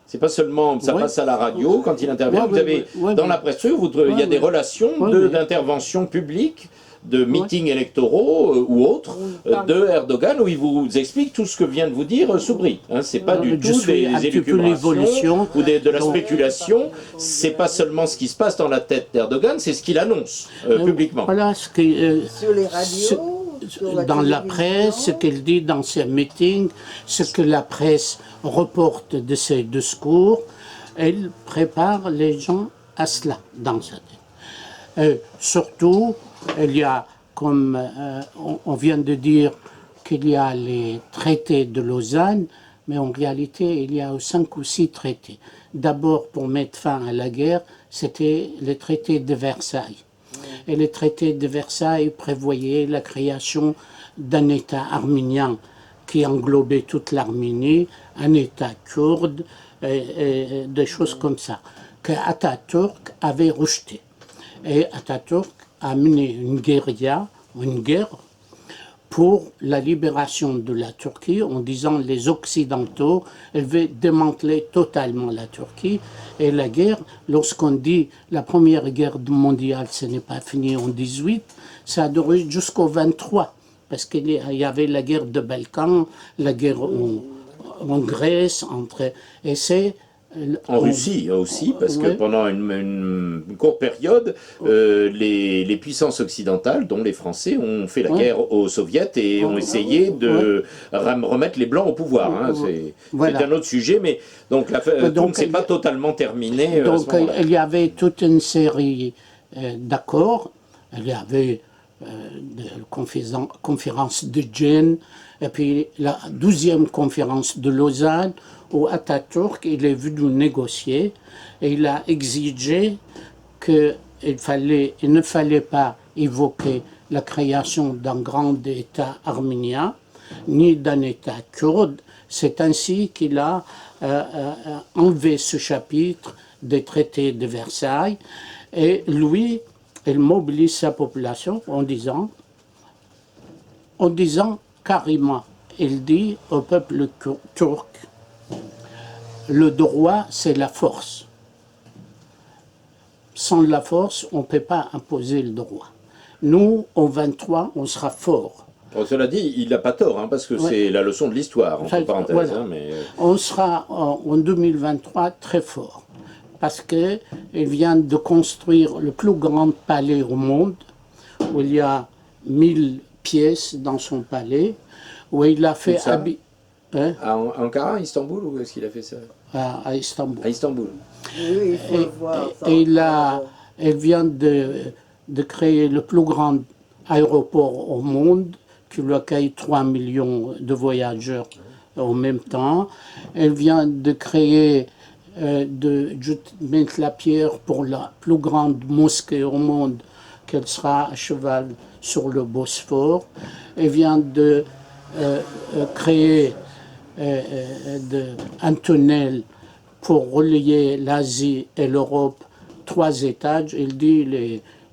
C'est pas seulement, ça passe à la radio quand il intervient. Vous avez, dans la presse turque, il y a des relations d'intervention publique, de meetings électoraux ou autres de Erdogan, où il vous explique tout ce que vient de vous dire Soubry. Hein, c'est pas du tout des élucubrations ou de la spéculation. C'est pas seulement ce qui se passe dans la tête d'Erdogan, c'est ce qu'il annonce publiquement. Voilà ce que sur les radios. Dans la presse, ce qu'elle dit dans ses meetings, ce que la presse reporte de ses discours, elle prépare les gens à cela dans sa tête. Surtout, il y a, comme on vient de dire, qu'il y a les traités de Lausanne, mais en réalité, il y a 5 ou 6 traités. D'abord, pour mettre fin à la guerre, c'était le traité de Versailles. Et le traité de Versailles prévoyait la création d'un État arménien qui englobait toute l'Arménie, un État kurde, et des choses comme ça, que Atatürk avait rejeté. Et Atatürk a mené une guerre pour la libération de la Turquie en disant les Occidentaux veulent démanteler totalement la Turquie. Et la guerre, lorsqu'on dit la première guerre mondiale, ce n'est pas fini en 18, ça a duré jusqu'au 23, parce qu'il y avait la guerre de Balkans, la guerre en Grèce, et c'est... En Russie aussi, parce que pendant une courte période, les puissances occidentales, dont les Français, ont fait la guerre aux soviets et ont essayé de remettre les Blancs au pouvoir. Hein. C'est un autre sujet, mais donc c'est pas totalement terminé. Donc il y avait toute une série d'accords, il y avait la conférence de Gênes, et puis la 12e conférence de Lausanne, où Atatürk il est venu négocier et il a exigé qu'il ne fallait pas évoquer la création d'un grand État arménien ni d'un État kurde. C'est ainsi qu'il a enlevé ce chapitre des traités de Versailles et lui, il mobilise sa population en disant carrément, il dit au peuple turc, le droit, c'est la force. Sans la force, on ne peut pas imposer le droit. Nous, en 23, on sera forts. Bon, cela dit, il n'a pas tort, hein, parce que c'est la leçon de l'histoire, entre parenthèses. Voilà. Hein, mais... On sera en 2023 très forts, parce qu'il vient de construire le plus grand palais au monde, où il y a 1000 pièces dans son palais, où il a fait Hein? À Ankara, à Istanbul, ou est-ce qu'il a fait ça? À Istanbul. À Istanbul. Oui, il faut le voir. ça. Et là, elle vient de créer le plus grand aéroport au monde, qui lui accueille 3 millions de voyageurs en même temps. Elle vient de créer, de mettre la pierre pour la plus grande mosquée au monde, qu'elle sera à cheval sur le Bosphore. Elle vient de créer un tunnel pour relier l'Asie et l'Europe, 3 étages. Il dit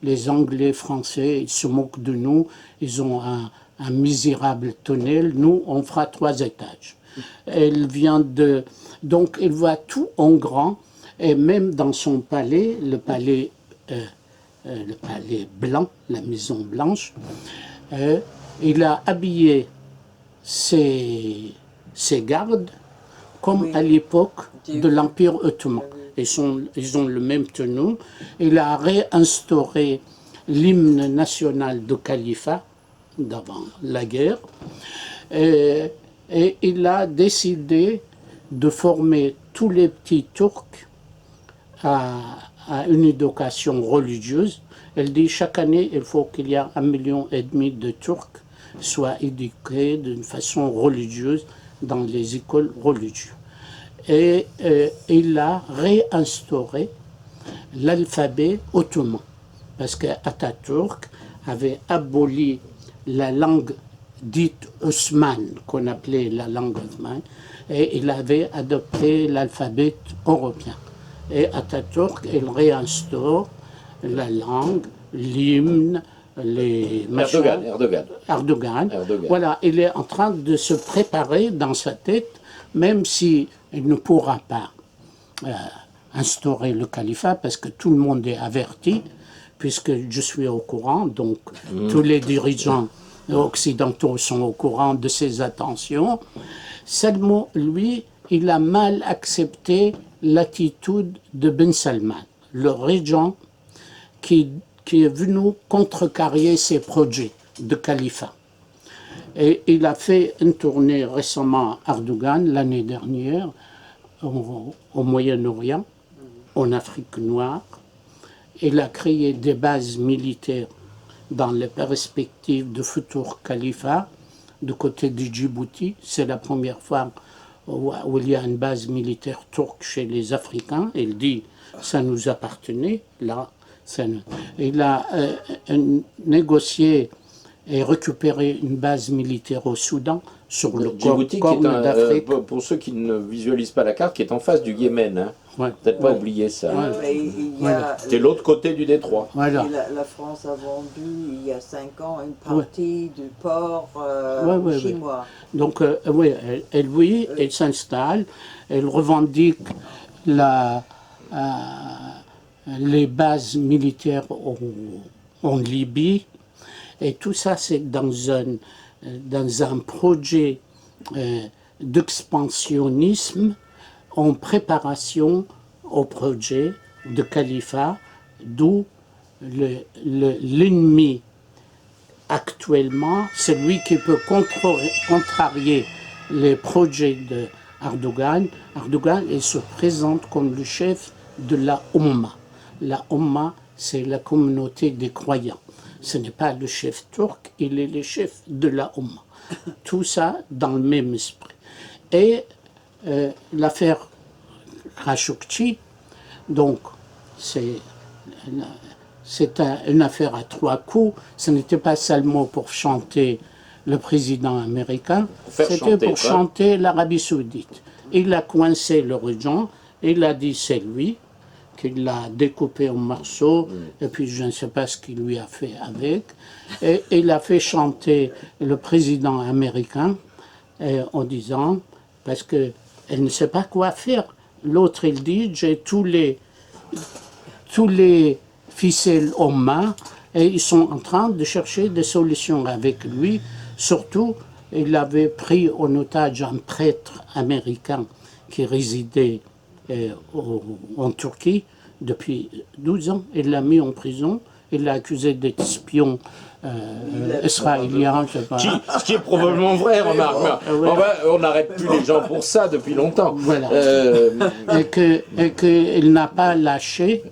les Anglais, Français, ils se moquent de nous, ils ont un misérable tunnel, nous on fera 3 étages. Elle vient de... Donc elle voit tout en grand, et même dans son palais, le palais blanc, la Maison Blanche, il a habillé ses gardes comme à l'époque de l'Empire ottoman. Ils ont le même tenue. Il a réinstauré l'hymne national du califat d'avant la guerre. Et il a décidé de former tous les petits Turcs à une éducation religieuse. Elle dit chaque année, il faut qu'il y ait 1,5 million de Turcs soient éduqués d'une façon religieuse dans les écoles religieuses. Et il a réinstauré l'alphabet ottoman, parce qu'Atatürk avait aboli la langue dite osmane, qu'on appelait la langue osmane, et il avait adopté l'alphabet européen. Et Atatürk, il réinstaure la langue, l'hymne, les machins. Erdogan. Voilà, il est en train de se préparer dans sa tête, même s'il ne pourra pas instaurer le califat, parce que tout le monde est averti, puisque je suis au courant, donc tous les dirigeants occidentaux sont au courant de ses intentions. Seulement, lui, il a mal accepté l'attitude de Ben Salman, le régent qui est venu contrecarrer ses projets de califat. Et il a fait une tournée récemment à Erdogan, l'année dernière, au Moyen-Orient, en Afrique noire. Il a créé des bases militaires dans les perspectives de futur califat du côté de Djibouti. C'est la première fois où il y a une base militaire turque chez les Africains. Il dit ça nous appartenait. Là, il a négocié et récupéré une base militaire au Soudan sur le corne d'Afrique. Pour ceux qui ne visualisent pas la carte, qui est en face du Yémen. Hein. Ouais. Peut-être pas oublier ça. C'est l'autre côté du détroit. Voilà. La France a vendu il y a 5 ans une partie du port chinois. Donc oui, elle s'installe, elle revendique les bases militaires en Libye, et tout ça c'est dans un projet d'expansionnisme en préparation au projet de califat, d'où l'ennemi actuellement, celui qui peut contrarier les projets d'Erdogan. Erdogan, il se présente comme le chef de la Oumma. La Oumma, c'est la communauté des croyants. Ce n'est pas le chef turc, il est le chef de la Oumma. Tout ça dans le même esprit. Et l'affaire Khashoggi, donc c'est une affaire à 3 coups. Ce n'était pas seulement pour chanter le président américain, c'était pour chanter l'Arabie Saoudite. Il a coincé le régent, il a dit c'est lui, qu'il l'a découpé en morceaux, et puis je ne sais pas ce qu'il lui a fait avec. Et il a fait chanter le président américain en disant, parce qu'elle ne sait pas quoi faire. L'autre, il dit, j'ai tous les ficelles en main, et ils sont en train de chercher des solutions avec lui. Surtout, il avait pris en otage un prêtre américain qui résidait en Turquie depuis 12 ans. Il l'a mis en prison il l'a accusé d'être espion israélien. Je sais pas. Ce qui est probablement vrai, remarque. On n'arrête plus les gens pour ça depuis longtemps. Voilà. Et qu'il n'a pas lâché,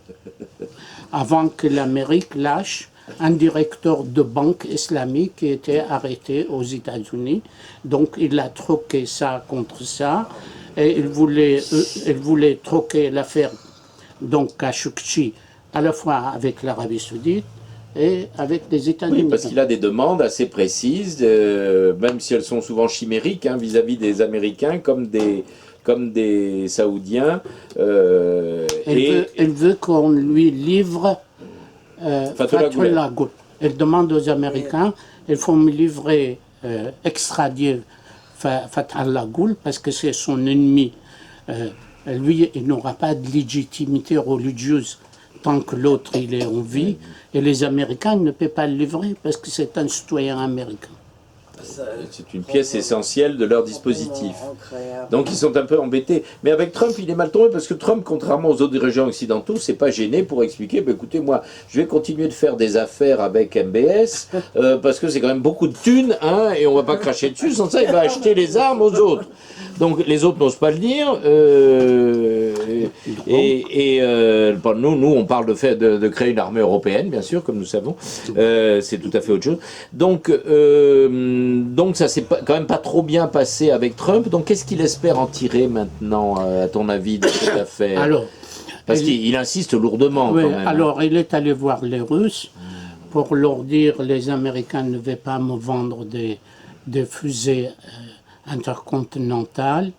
avant que l'Amérique lâche, un directeur de banque islamique qui était arrêté aux États-Unis. Donc il a troqué ça contre ça. Et il voulait troquer l'affaire donc Khashoggi à la fois avec l'Arabie Saoudite et avec les États-Unis. Oui, parce qu'il a des demandes assez précises, même si elles sont souvent chimériques, hein, vis-à-vis des Américains comme des Saoudiens. Elle veut qu'on lui livre Fethullah Gülen. Elle demande aux Américains, il faut me livrer, extradier Fethullah Gülen parce que c'est son ennemi. Lui, il n'aura pas de légitimité religieuse tant que l'autre il est en vie, et les Américains ne peuvent pas le livrer parce que c'est un citoyen américain. C'est une pièce essentielle de leur dispositif. Donc ils sont un peu embêtés. Mais avec Trump, il est mal tombé parce que Trump, contrairement aux autres dirigeants occidentaux, s'est pas gêné pour expliquer, écoutez, moi, je vais continuer de faire des affaires avec MBS parce que c'est quand même beaucoup de thunes, hein, et on va pas cracher dessus. Sans ça, il va acheter les armes aux autres. Donc les autres n'osent pas le dire. Nous, on parle de créer une armée européenne, bien sûr, comme nous savons. C'est tout à fait autre chose. Donc ça s'est quand même pas trop bien passé avec Trump. Donc qu'est-ce qu'il espère en tirer maintenant, à ton avis, de cette affaire? Parce qu'il insiste lourdement, oui, quand même. Alors, il est allé voir les Russes pour leur dire les Américains ne vont pas me vendre des fusées intercontinentales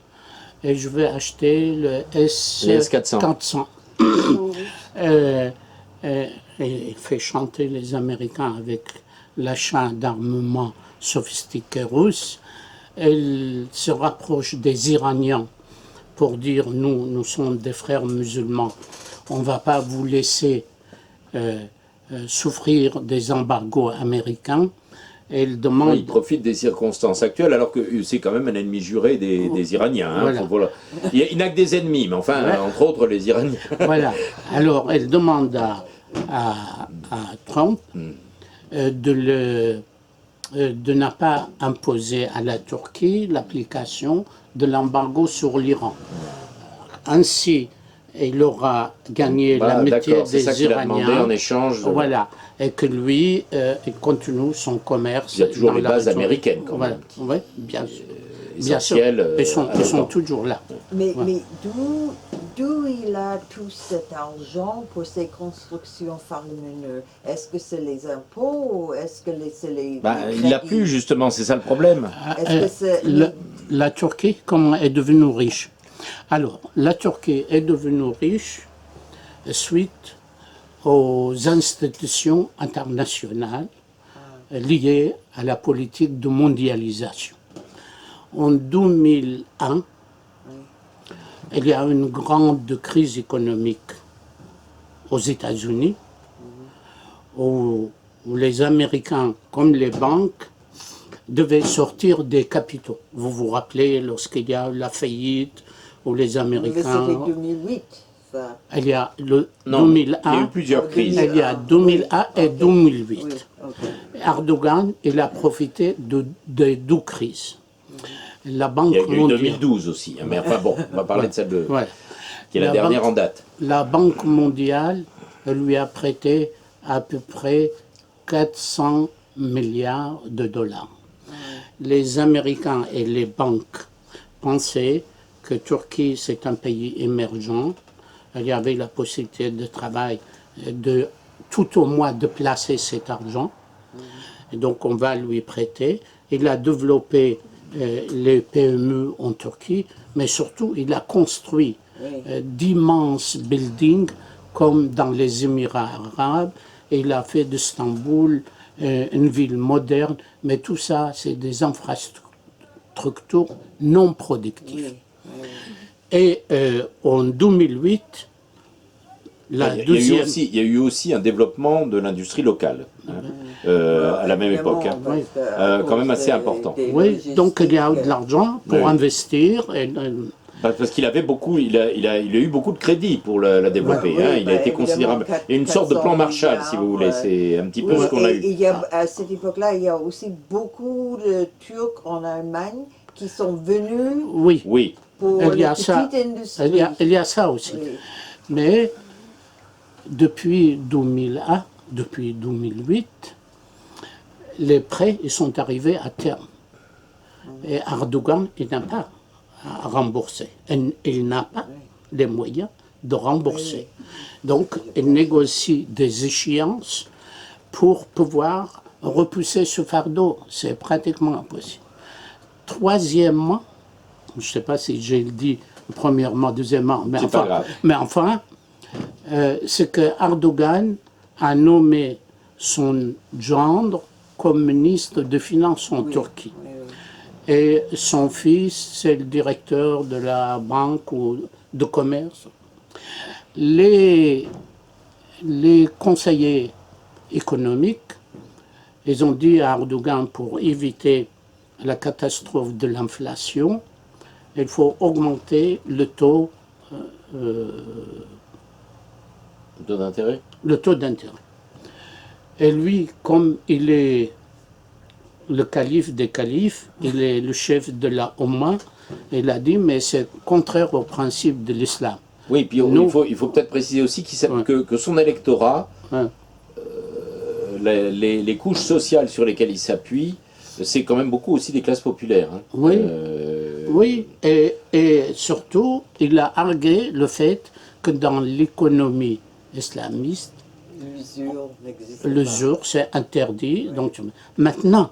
et je vais acheter le S-400. Il fait chanter les Américains avec l'achat d'armements sophistiqués russes. Il se rapproche des Iraniens pour dire nous sommes des frères musulmans, on ne va pas vous laisser souffrir des embargos américains. Et il demande... Il profite des circonstances actuelles, alors que c'est quand même un ennemi juré des Iraniens. Hein, voilà. Il n'a que des ennemis, mais enfin, entre autres, les Iraniens. Voilà. Alors, elle demande à Trump de ne pas imposer à la Turquie l'application de l'embargo sur l'Iran. Ainsi, il aura gagné l'amitié des Iraniens. En échange. Voilà. Et que lui, il continue son commerce. Il y a toujours les bases américaines, quand même. Oui, bien sûr. Bien sûr. Ils sont toujours là. Mais d'où il a tout cet argent pour ces constructions faramineuses? Est-ce que c'est les impôts ou est-ce que c'est les il l'a plus, justement, c'est ça le problème. La Turquie, comment est devenue riche? Alors, la Turquie est devenue riche suite aux institutions internationales liées à la politique de mondialisation. En 2001, il y a une grande crise économique aux États-Unis où les Américains, comme les banques, devaient sortir des capitaux. Vous vous rappelez lorsqu'il y a eu la faillite où les Américains... C'était 2008, ça. Il y a 2001, il y a eu plusieurs crises. Il y a 2001 et 2008. Oui, okay. Erdogan, il a profité de deux crises. La Banque mondiale... Il y a eu mondiale, 2012 aussi, mais enfin bon, on va parler de celle qui est la dernière en date. La Banque mondiale lui a prêté à peu près 400 milliards de dollars. Les Américains et les banques pensaient que Turquie, c'est un pays émergent. Il y avait la possibilité de travail, tout au moins de placer cet argent. Et donc on va lui prêter. Il a développé les PME en Turquie, mais surtout il a construit d'immenses buildings comme dans les Émirats arabes. Et il a fait d'Istanbul une ville moderne, mais tout ça, c'est des infrastructures non productives. Et en 2008, il y a eu aussi un développement de l'industrie locale, à la même époque, quand même assez important. Oui, donc il y a eu de l'argent pour investir. Parce qu'il avait beaucoup, il a eu beaucoup de crédit pour la développer. Oui, hein. Il a été évidemment, considérable. Il y a une sorte de plan 400 Marshall, milliards, si vous voulez. C'est un petit peu Oui, ce qu'on a et eu. il y a, à cette époque-là, il y a aussi beaucoup de Turcs en Allemagne qui sont venus Oui, Oui. pour il y a la ça. petite industrie. il y a ça aussi. Oui. Mais depuis 2001, depuis 2008, les prêts ils sont arrivés à terme. Et Erdogan, il n'a pas à rembourser. Il n'a pas les moyens de rembourser. Donc, il négocie des échéances pour pouvoir repousser ce fardeau. C'est pratiquement impossible. Troisièmement, je ne sais pas si j'ai dit premièrement, deuxièmement, mais C'est pas grave. c'est que Erdogan a nommé son gendre comme ministre de Finances en Turquie. Et son fils, c'est le directeur de la banque ou de commerce. Les conseillers économiques, ils ont dit à Erdogan, pour éviter la catastrophe de l'inflation, il faut augmenter le taux d'intérêt. Le taux d'intérêt. Et lui, comme il est le calife des califes, il est le chef de la Oumma, il a dit, mais c'est contraire au principe de l'islam. Oui, puis il faut peut-être préciser aussi que son électorat, les couches sociales sur lesquelles il s'appuie, c'est quand même beaucoup aussi des classes populaires. Hein. Oui, oui, et surtout, il a argué le fait que dans l'économie islamiste, l'usure, c'est interdit. Donc, maintenant,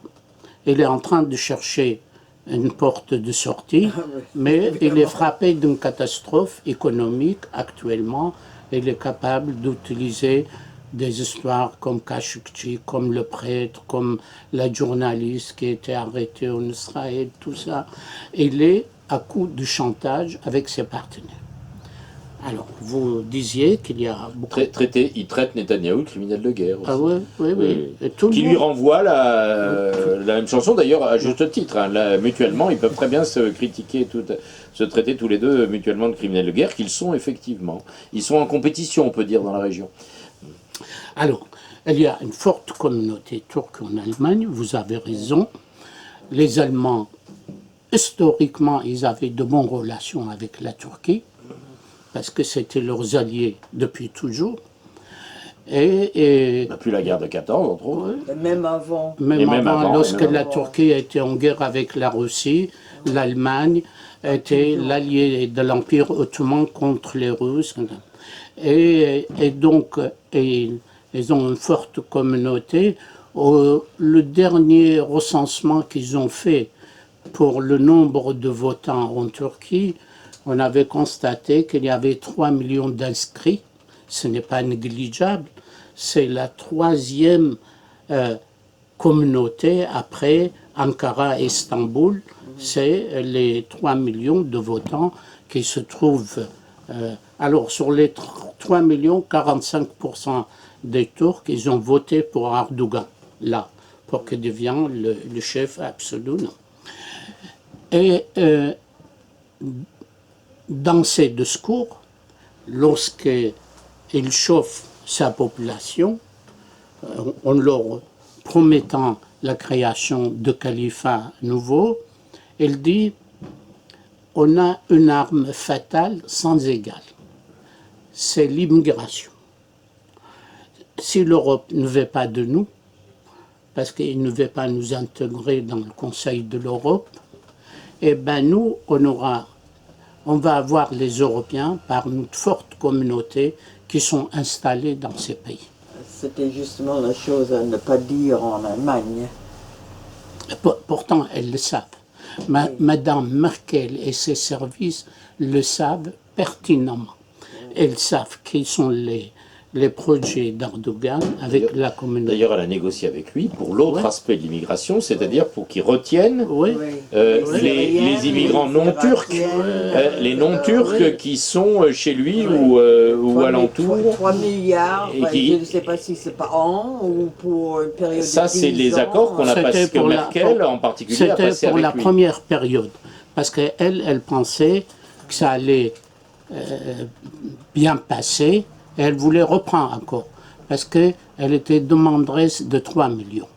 il est en train de chercher une porte de sortie, mais il est frappé d'une catastrophe économique actuellement. Il est capable d'utiliser des histoires comme Khashoggi, comme le prêtre, comme la journaliste qui a été arrêtée en Israël, tout ça. Il est à coup de chantage avec ses partenaires. Alors, vous disiez qu'il y a beaucoup... Il traite Netanyahou de criminel de guerre aussi. Ah oui, oui, oui. Et tout qui lui renvoie la même chanson, d'ailleurs, à juste titre. Hein. Là, mutuellement, ils peuvent très bien se critiquer, se traiter tous les deux mutuellement de criminels de guerre, qu'ils sont effectivement. Ils sont en compétition, on peut dire, dans la région. Alors, il y a une forte communauté turque en Allemagne, vous avez raison. Les Allemands, historiquement, ils avaient de bonnes relations avec la Turquie, parce que c'était leurs alliés depuis toujours. Depuis la guerre de 14, entre autres. Même avant. Même avant, lorsque la Turquie était en guerre avec la Russie, l'Allemagne était l'allié de l'Empire ottoman contre les Russes. Et donc, ils ont une forte communauté. Le dernier recensement qu'ils ont fait pour le nombre de votants en Turquie, on avait constaté qu'il y avait 3 millions d'inscrits. Ce n'est pas négligeable. C'est la troisième communauté après Ankara et Istanbul. C'est les 3 millions de votants qui se trouvent. Alors, sur les 3 millions, 45% des Turcs, ils ont voté pour Erdogan, là, pour qu'il devienne le chef absolu. Non. Et dans ces discours, lorsqu'il chauffe sa population, en leur promettant la création de califats nouveaux, il dit « on a une arme fatale sans égale, c'est l'immigration. Si l'Europe ne veut pas de nous, parce qu'il ne veut pas nous intégrer dans le Conseil de l'Europe, eh bien nous, on va avoir les Européens par une forte communauté qui sont installés dans ces pays. » C'était justement la chose à ne pas dire en Allemagne. Pourtant, elles le savent. Madame Merkel et ses services le savent pertinemment. Elles savent qui sont les projets d'Erdogan avec la communauté. D'ailleurs, elle a négocié avec lui pour l'autre aspect de l'immigration, c'est-à-dire pour qu'il retienne les immigrants non turcs, les non turcs qui sont chez lui ou alentour. 3 milliards, je ne sais pas si c'est par an ou pour une période de 10 ans. Ça, c'est les accords qu'on a passés, que Merkel en particulier a passé avec lui. C'était pour la première période, parce qu'elle pensait que ça allait bien passer, et elle voulait reprendre encore, parce qu'elle était demanderesse de 3 millions.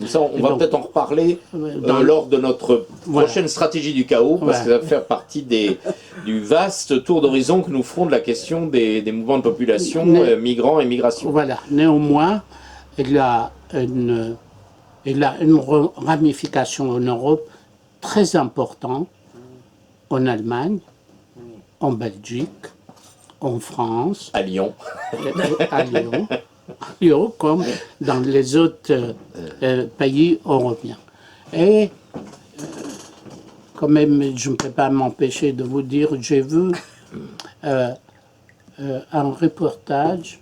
Ça, on va peut-être en reparler lors de notre prochaine stratégie du chaos, parce que ça va faire partie du vaste tour d'horizon que nous ferons de la question des mouvements de population, migrants et migration. Voilà. Néanmoins, il a une ramification en Europe très importante, en Allemagne, en Belgique, en France, à Lyon, comme dans les autres pays européens. Et quand même, je ne peux pas m'empêcher de vous dire, j'ai vu un reportage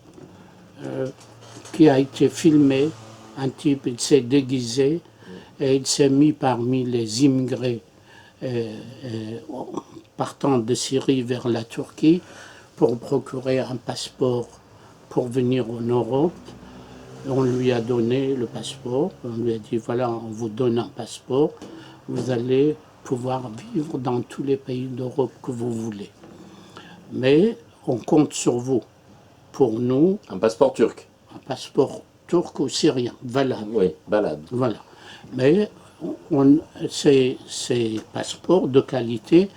qui a été filmé. Un type, il s'est déguisé et il s'est mis parmi les immigrés partant de Syrie vers la Turquie pour procurer un passeport pour venir en Europe. On lui a donné le passeport, on lui a dit voilà, on vous donne un passeport, vous allez pouvoir vivre dans tous les pays d'Europe que vous voulez. Mais on compte sur vous. Pour nous... Un passeport turc. Un passeport turc ou syrien, valable. Oui, valable. Voilà. Mais ces passeports de qualité,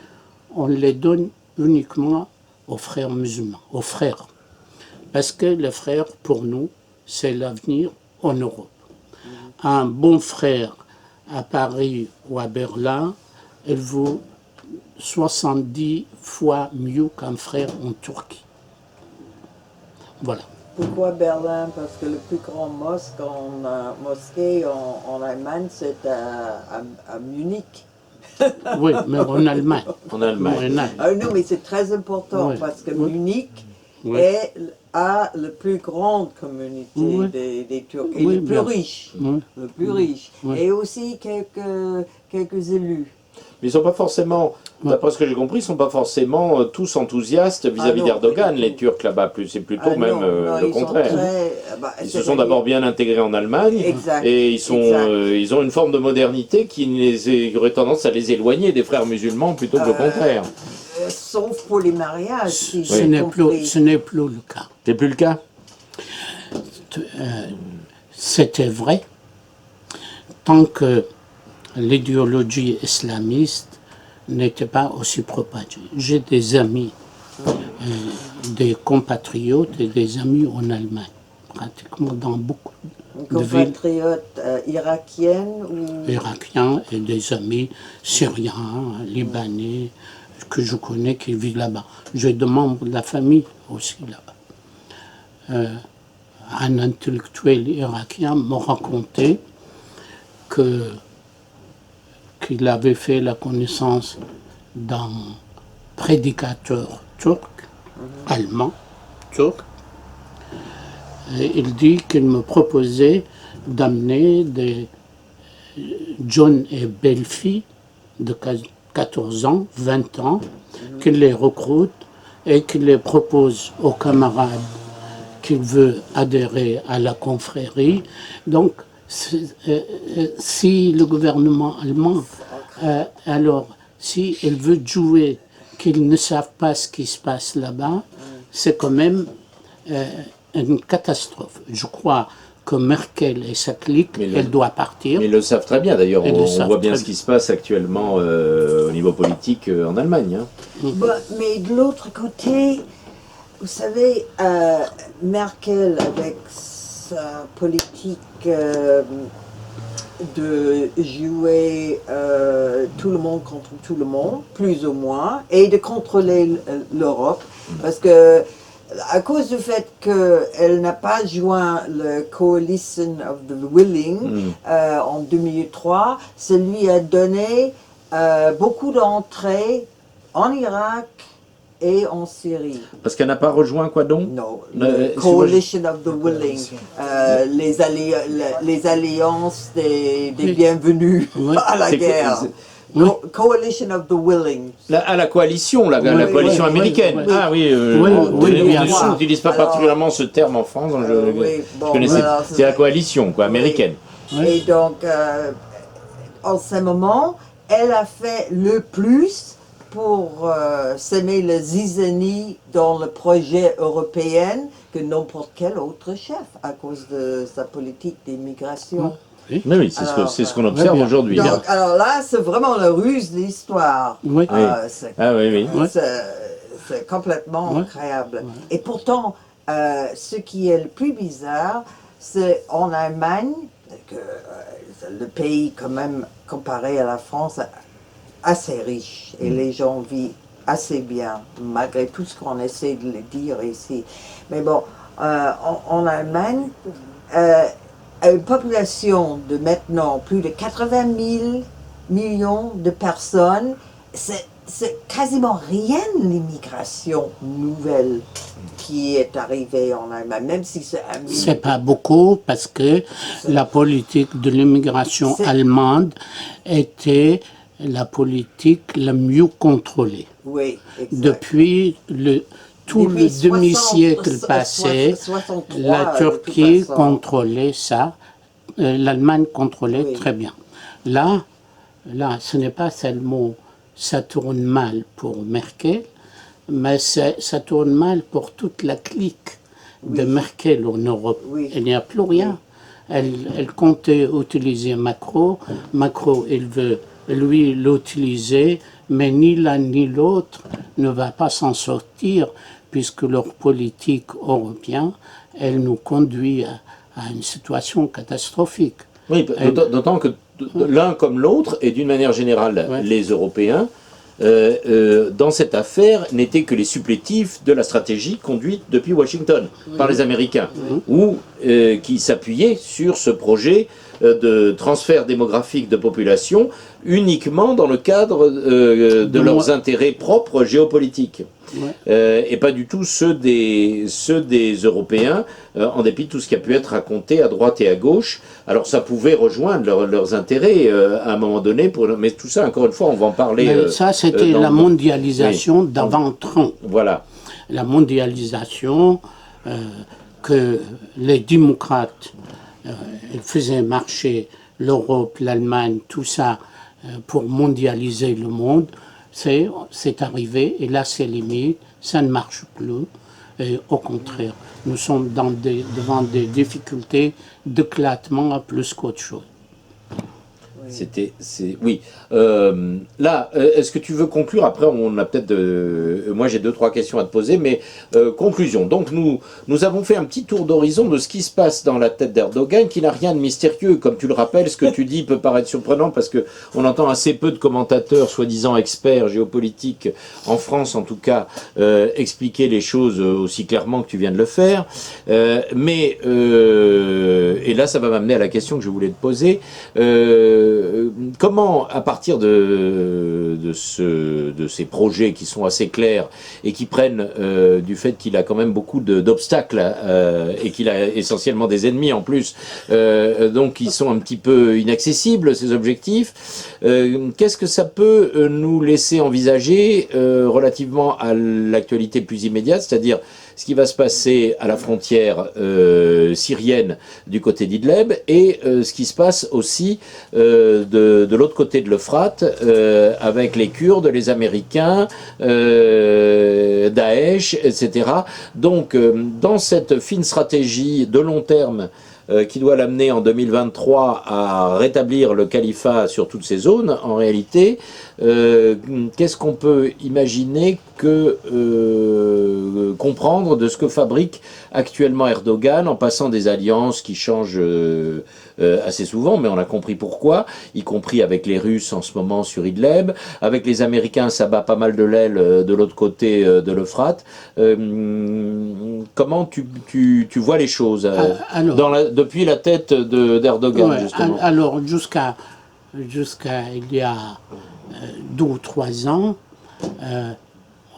on les donne uniquement aux frères musulmans, aux frères. Parce que les frères, pour nous, c'est l'avenir en Europe. Un bon frère à Paris ou à Berlin, il vaut 70 fois mieux qu'un frère en Turquie. Voilà. Pourquoi Berlin? Parce que le plus grand mosquée en Allemagne, c'est à Munich. Oui, mais en Allemagne. En Allemagne. Non, mais c'est très important parce que Munich a la plus grande communauté des Turcs et le plus riche. Le plus riche. Et aussi quelques élus. Mais ils ne sont pas forcément, d'après ce que j'ai compris, ils ne sont pas forcément tous enthousiastes vis-à-vis d'Erdogan, les Turcs là-bas. C'est plutôt le contraire. Ils se sont d'abord bien intégrés en Allemagne et ils ont une forme de modernité qui aurait tendance à les éloigner des frères musulmans plutôt que le contraire. Sauf pour les mariages, si ce n'est plus le cas. C'est plus le cas? C'était vrai tant que l'idéologie islamiste n'était pas aussi propagée. J'ai des amis, des compatriotes et des amis en Allemagne, pratiquement dans beaucoup de villes. Compatriotes irakiennes ou... Irakiens et des amis syriens, libanais, que je connais qui vivent là-bas. J'ai des membres de la famille aussi là-bas. Un intellectuel irakien m'a raconté qu'il avait fait la connaissance d'un prédicateur turc, allemand, turc. Et il dit qu'il me proposait d'amener des jeunes et belles filles de 14 ans, 20 ans, qu'il les recrute et qu'il les propose aux camarades qu'il veut adhérer à la confrérie. Donc, si le gouvernement allemand, alors, si il veut jouer qu'ils ne savent pas ce qui se passe là-bas, c'est quand même une catastrophe. Je crois que Merkel et sa clique, elle doit partir. Mais ils le savent très bien d'ailleurs, on voit bien ce qui se passe actuellement au niveau politique en Allemagne. Hein. Mais de l'autre côté, vous savez, Merkel avec sa politique de jouer tout le monde contre tout le monde, plus ou moins, et de contrôler l'Europe, parce que à cause du fait qu'elle n'a pas joint le Coalition of the Willing en 2003, ça lui a donné beaucoup d'entrées en Irak et en Syrie. Parce qu'elle n'a pas rejoint quoi donc? Non, le Coalition of the Willing, les alliances des bienvenus à la guerre. Coalition of the Willing. La coalition, la coalition américaine. Ah oui, on n'utilise pas particulièrement ce terme en France. Je connaissais. C'est la coalition américaine. Et donc, en ce moment, elle a fait le plus pour s'aimer le zizanie dans le projet européen que n'importe quel autre chef à cause de sa politique d'immigration. Mais oui, c'est ce qu'on observe aujourd'hui. Donc, alors là, c'est vraiment la ruse de l'histoire. Oui. C'est complètement incroyable. Et pourtant, ce qui est le plus bizarre, c'est en Allemagne, que le pays quand même, comparé à la France, assez riche. Et les gens vivent assez bien, malgré tout ce qu'on essaie de le dire ici. Mais bon, en Allemagne, une population de maintenant plus de 80 000 millions de personnes, c'est quasiment rien l'immigration nouvelle qui est arrivée en Allemagne, même si c'est un... C'est pas beaucoup parce que la politique de l'immigration allemande était la politique la mieux contrôlée. Oui, exact. Depuis tout le demi-siècle passé, la Turquie contrôlait ça, l'Allemagne contrôlait très bien. Là, ce n'est pas seulement ça tourne mal pour Merkel, mais ça tourne mal pour toute la clique de Merkel en Europe. Il n'y a plus rien. Elle comptait utiliser Macron. Macron, il veut lui l'utiliser, mais ni l'un ni l'autre ne va pas s'en sortir puisque leur politique européenne, elle nous conduit à une situation catastrophique. Oui, d'autant que l'un comme l'autre, et d'une manière générale, les Européens, dans cette affaire, n'étaient que les supplétifs de la stratégie conduite depuis Washington par les Américains, ou qui s'appuyaient sur ce projet de transfert démographique de population uniquement dans le cadre de leurs intérêts propres géopolitiques. Et pas du tout ceux des Européens, en dépit de tout ce qui a pu être raconté à droite et à gauche. Alors ça pouvait rejoindre leurs intérêts à un moment donné, mais tout ça, encore une fois, on va en parler. Mais ça, c'était la mondialisation d'avant Trump. Voilà. La mondialisation que les démocrates faisaient marcher l'Europe, l'Allemagne, tout ça, pour mondialiser le monde. C'est arrivé, et là c'est limite, ça ne marche plus. Et au contraire, nous sommes devant des difficultés d'éclatement plus qu'autre chose. Oui. Là, est-ce que tu veux conclure? Après, on a peut-être... moi, j'ai 2-3 questions à te poser, mais conclusion. Donc, nous avons fait un petit tour d'horizon de ce qui se passe dans la tête d'Erdogan, qui n'a rien de mystérieux. Comme tu le rappelles, ce que tu dis peut paraître surprenant, parce qu'on entend assez peu de commentateurs, soi-disant experts géopolitiques, en France en tout cas, expliquer les choses aussi clairement que tu viens de le faire. Et là, ça va m'amener à la question que je voulais te poser. Comment, à partir de ces projets qui sont assez clairs et qui prennent du fait qu'il a quand même beaucoup d'obstacles et qu'il a essentiellement des ennemis en plus, donc ils sont un petit peu inaccessibles, ces objectifs, qu'est-ce que ça peut nous laisser envisager relativement à l'actualité plus immédiate, c'est-à-dire ce qui va se passer à la frontière syrienne du côté d'Idleb et ce qui se passe aussi de l'autre côté de l'Euphrate avec les Kurdes, les Américains, Daesh, etc. Donc dans cette fine stratégie de long terme qui doit l'amener en 2023 à rétablir le califat sur toutes ces zones, en réalité, qu'est-ce qu'on peut imaginer comprendre de ce que fabrique actuellement Erdogan en passant des alliances qui changent assez souvent, mais on a compris pourquoi, y compris avec les Russes en ce moment sur Idleb, avec les Américains ça bat pas mal de l'aile de l'autre côté de l'Euphrate. Comment tu vois les choses depuis la tête d'Erdogan, justement? Alors, jusqu'à il y a 2 ou 3 ans,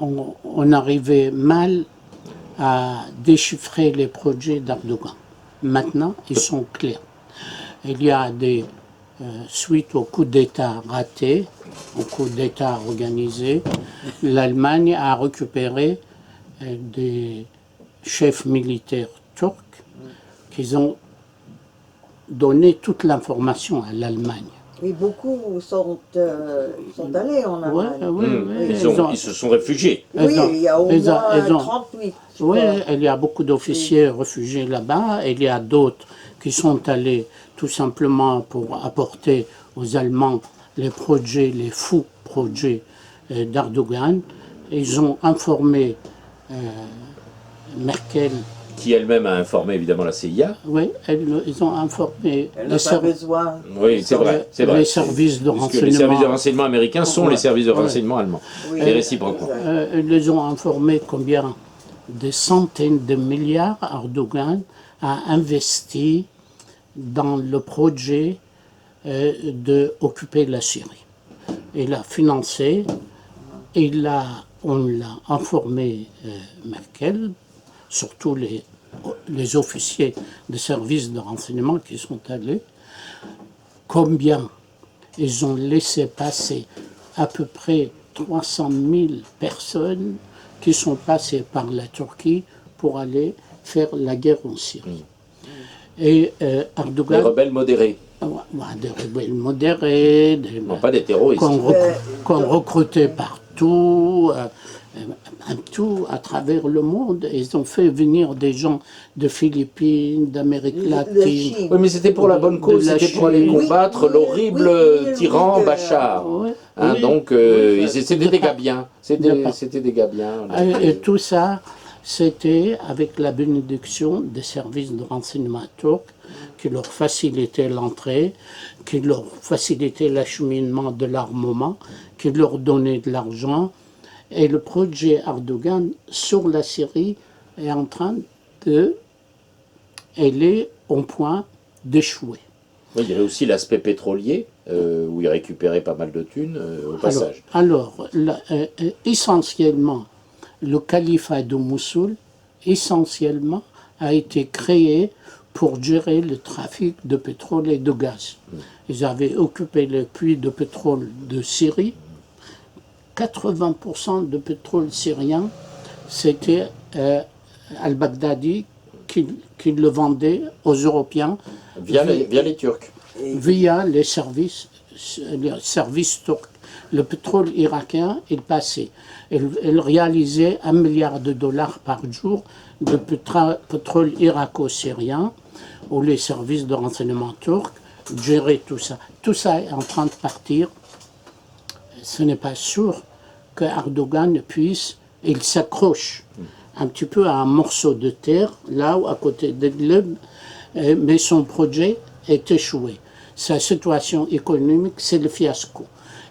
on arrivait mal à déchiffrer les projets d'Erdogan. Maintenant, ils sont clairs. Il y a suite au coup d'État raté, au coup d'État organisé, l'Allemagne a récupéré des chefs militaires turcs qui ont donné toute l'information à l'Allemagne. Oui, beaucoup sont allés en Allemagne. Ils se sont réfugiés. Oui, il y a au moins 38. Oui, il y a beaucoup d'officiers réfugiés là-bas. Il y a d'autres qui sont allés tout simplement pour apporter aux Allemands les fous projets d'Erdogan. Ils ont informé Merkel. Qui elle-même a informé évidemment la CIA. Oui, ils ont informé besoin. Oui, c'est vrai. Les services de renseignement. Les services de renseignement américains sont les services de renseignement allemands. Oui, et réciproquement. Ils les ont informés combien des centaines de milliards Erdogan a investi dans le projet d'occuper la Syrie. Il a financé, on l'a informé Merkel, surtout les officiers de services de renseignement qui sont allés, combien ils ont laissé passer à peu près 300 000 personnes qui sont passées par la Turquie pour aller faire la guerre en Syrie. Et Erdogan... Des rebelles modérés. Des rebelles modérés, pas des terroristes. Qu'on recrutait partout, tout à travers le monde. Ils ont fait venir des gens de Philippines, d'Amérique latine. Oui, mais c'était pour la bonne cause, c'était pour aller combattre l'horrible tyran Bachar. Donc, c'était des gars bien. C'était des gars bien. Et tout ça, c'était avec la bénédiction des services de renseignement turcs qui leur facilitaient l'entrée, qui leur facilitaient l'acheminement de l'armement, qui leur donnaient de l'argent. Et le projet Erdogan sur la Syrie est en train elle est au point d'échouer. Oui, il y avait aussi l'aspect pétrolier, où il récupérait pas mal de thunes au passage. Alors essentiellement, le califat de Mossoul, essentiellement, a été créé pour gérer le trafic de pétrole et de gaz. Ils avaient occupé les puits de pétrole de Syrie. 80% de pétrole syrien, c'était Al-Baghdadi qui le vendait aux Européens. Via les Turcs. Via les services turcs. Le pétrole irakien, il passait. Il réalisait $1 milliard par jour de pétrole irako-syrien, où les services de renseignement turcs géraient tout ça. Tout ça est en train de partir. Ce n'est pas sûr que Erdogan il s'accroche un petit peu à un morceau de terre, là où à côté d'Idlib, mais son projet est échoué. Sa situation économique, c'est le fiasco.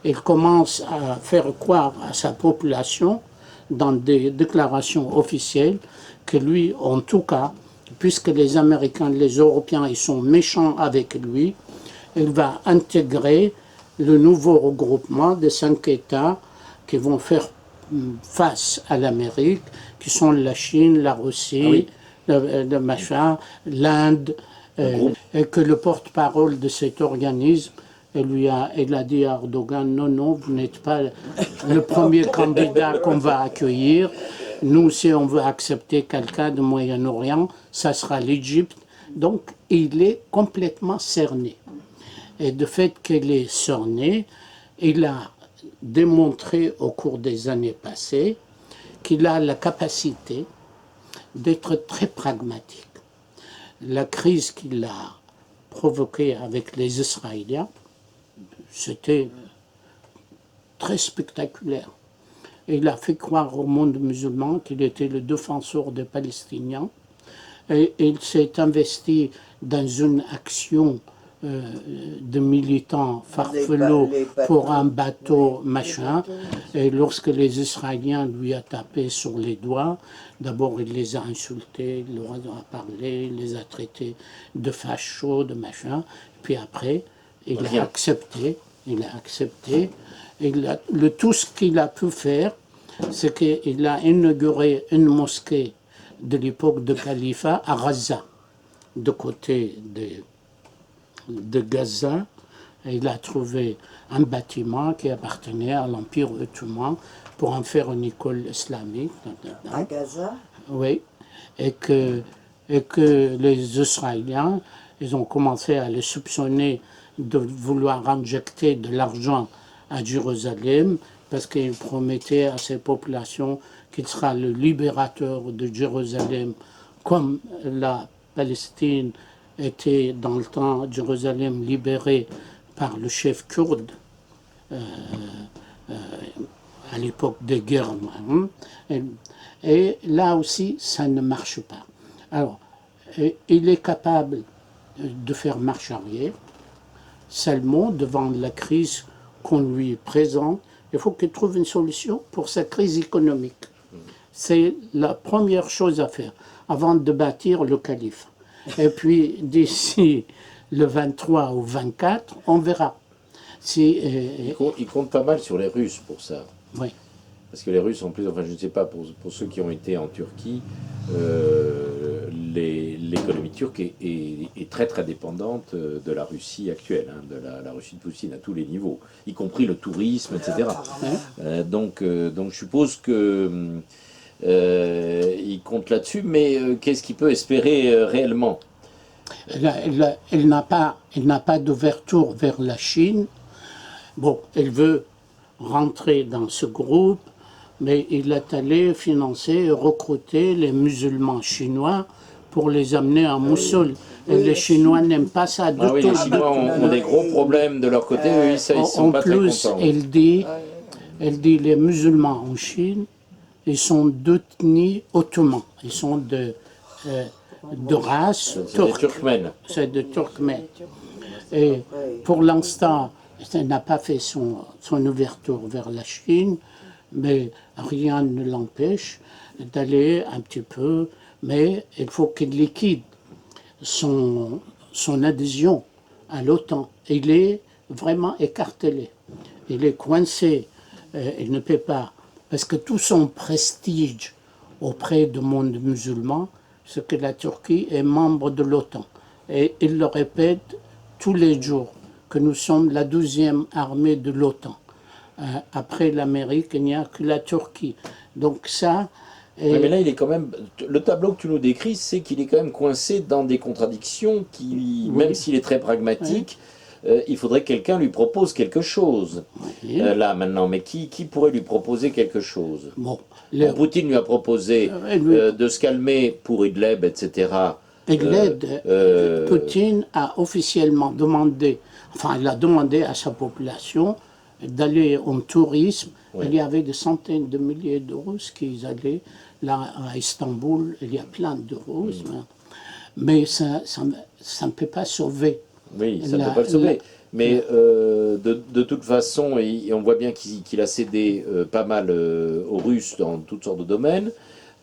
Il commence à faire croire à sa population, dans des déclarations officielles, que lui, en tout cas, puisque les Américains, les Européens, ils sont méchants avec lui, il va intégrer le nouveau regroupement des 5 États qui vont faire face à l'Amérique, qui sont la Chine, la Russie, l'Inde, et que le porte-parole de cet organisme, il a dit à Erdogan, non, vous n'êtes pas le premier candidat qu'on va accueillir. Nous, si on veut accepter quelqu'un du Moyen-Orient, ça sera l'Égypte. Donc, il est complètement cerné. Et de fait qu'il est cerné, il a démontré au cours des années passées qu'il a la capacité d'être très pragmatique. La crise qu'il a provoquée avec les Israéliens, c'était très spectaculaire. Il a fait croire au monde musulman qu'il était le défenseur des Palestiniens. Et il s'est investi dans une action de militants farfelus pour un bateau, machin. Et lorsque les Israéliens lui ont tapé sur les doigts, d'abord il les a insultés, il leur a parlé, il les a traités de fachos, de machin. Puis après, il a accepté. Tout ce qu'il a pu faire, c'est qu'il a inauguré une mosquée de l'époque de Khalifa à Gaza, de côté de Gaza. Et il a trouvé un bâtiment qui appartenait à l'Empire ottoman pour en faire une école islamique. À Gaza? Oui. Et que les Israéliens, ils ont commencé à le soupçonner de vouloir injecter de l'argent à Jérusalem parce qu'il promettait à ses populations qu'il sera le libérateur de Jérusalem, comme la Palestine était dans le temps Jérusalem libérée par le chef kurde à l'époque des guerres. Et là aussi, ça ne marche pas. Alors, il est capable de faire marche arrière, seulement devant la crise qu'on lui présente. Il faut qu'il trouve une solution pour sa crise économique. C'est la première chose à faire, avant de bâtir le calife. Et puis, d'ici le 23 ou 24, on verra. Il compte pas mal sur les Russes pour ça. Oui. Parce que les Russes, en plus, enfin je ne sais pas, pour ceux qui ont été en Turquie, l'économie turque est très très dépendante de la Russie actuelle, hein, de la Russie de Poutine à tous les niveaux, y compris le tourisme, etc. Donc je suppose que il compte là-dessus, mais qu'est-ce qu'il peut espérer réellement? Il n'a pas d'ouverture vers la Chine. Bon, il veut rentrer dans ce groupe, mais il est allé financer et recruter les musulmans chinois pour les amener à Mossoul. Et les Chinois n'aiment pas ça du tout. Oui, les Chinois ont des gros problèmes de leur côté, eux, ils sont pas très contents. En plus, elle dit les musulmans en Chine, ils sont d'ethnie ottoman. Ils sont de race turque. C'est des Turkmènes. Et pour l'instant, ça n'a pas fait son ouverture vers la Chine, mais rien ne l'empêche d'aller un petit peu, mais il faut qu'il liquide son adhésion à l'OTAN. Il est vraiment écartelé, il est coincé, il ne peut pas, parce que tout son prestige auprès du monde musulman, c'est que la Turquie est membre de l'OTAN. Et il le répète tous les jours, que nous sommes la 12e armée de l'OTAN. Après l'Amérique, il n'y a que la Turquie. Donc ça... Oui, mais là, il est quand même... Le tableau que tu nous décris, c'est qu'il est quand même coincé dans des contradictions qui, même s'il est très pragmatique, il faudrait que quelqu'un lui propose quelque chose. Là, maintenant, mais qui pourrait lui proposer quelque chose? Poutine lui a proposé de se calmer pour Idlib, etc. Poutine a officiellement demandé, enfin, il a demandé à sa population d'aller en tourisme. Il y avait des centaines de milliers de Russes qui allaient là à Istanbul. Il y a plein de Russes, mais ça ne peut pas sauver. Oui, ça ne peut pas le sauver. Mais de toute façon, et on voit bien qu'il a cédé pas mal aux Russes dans toutes sortes de domaines.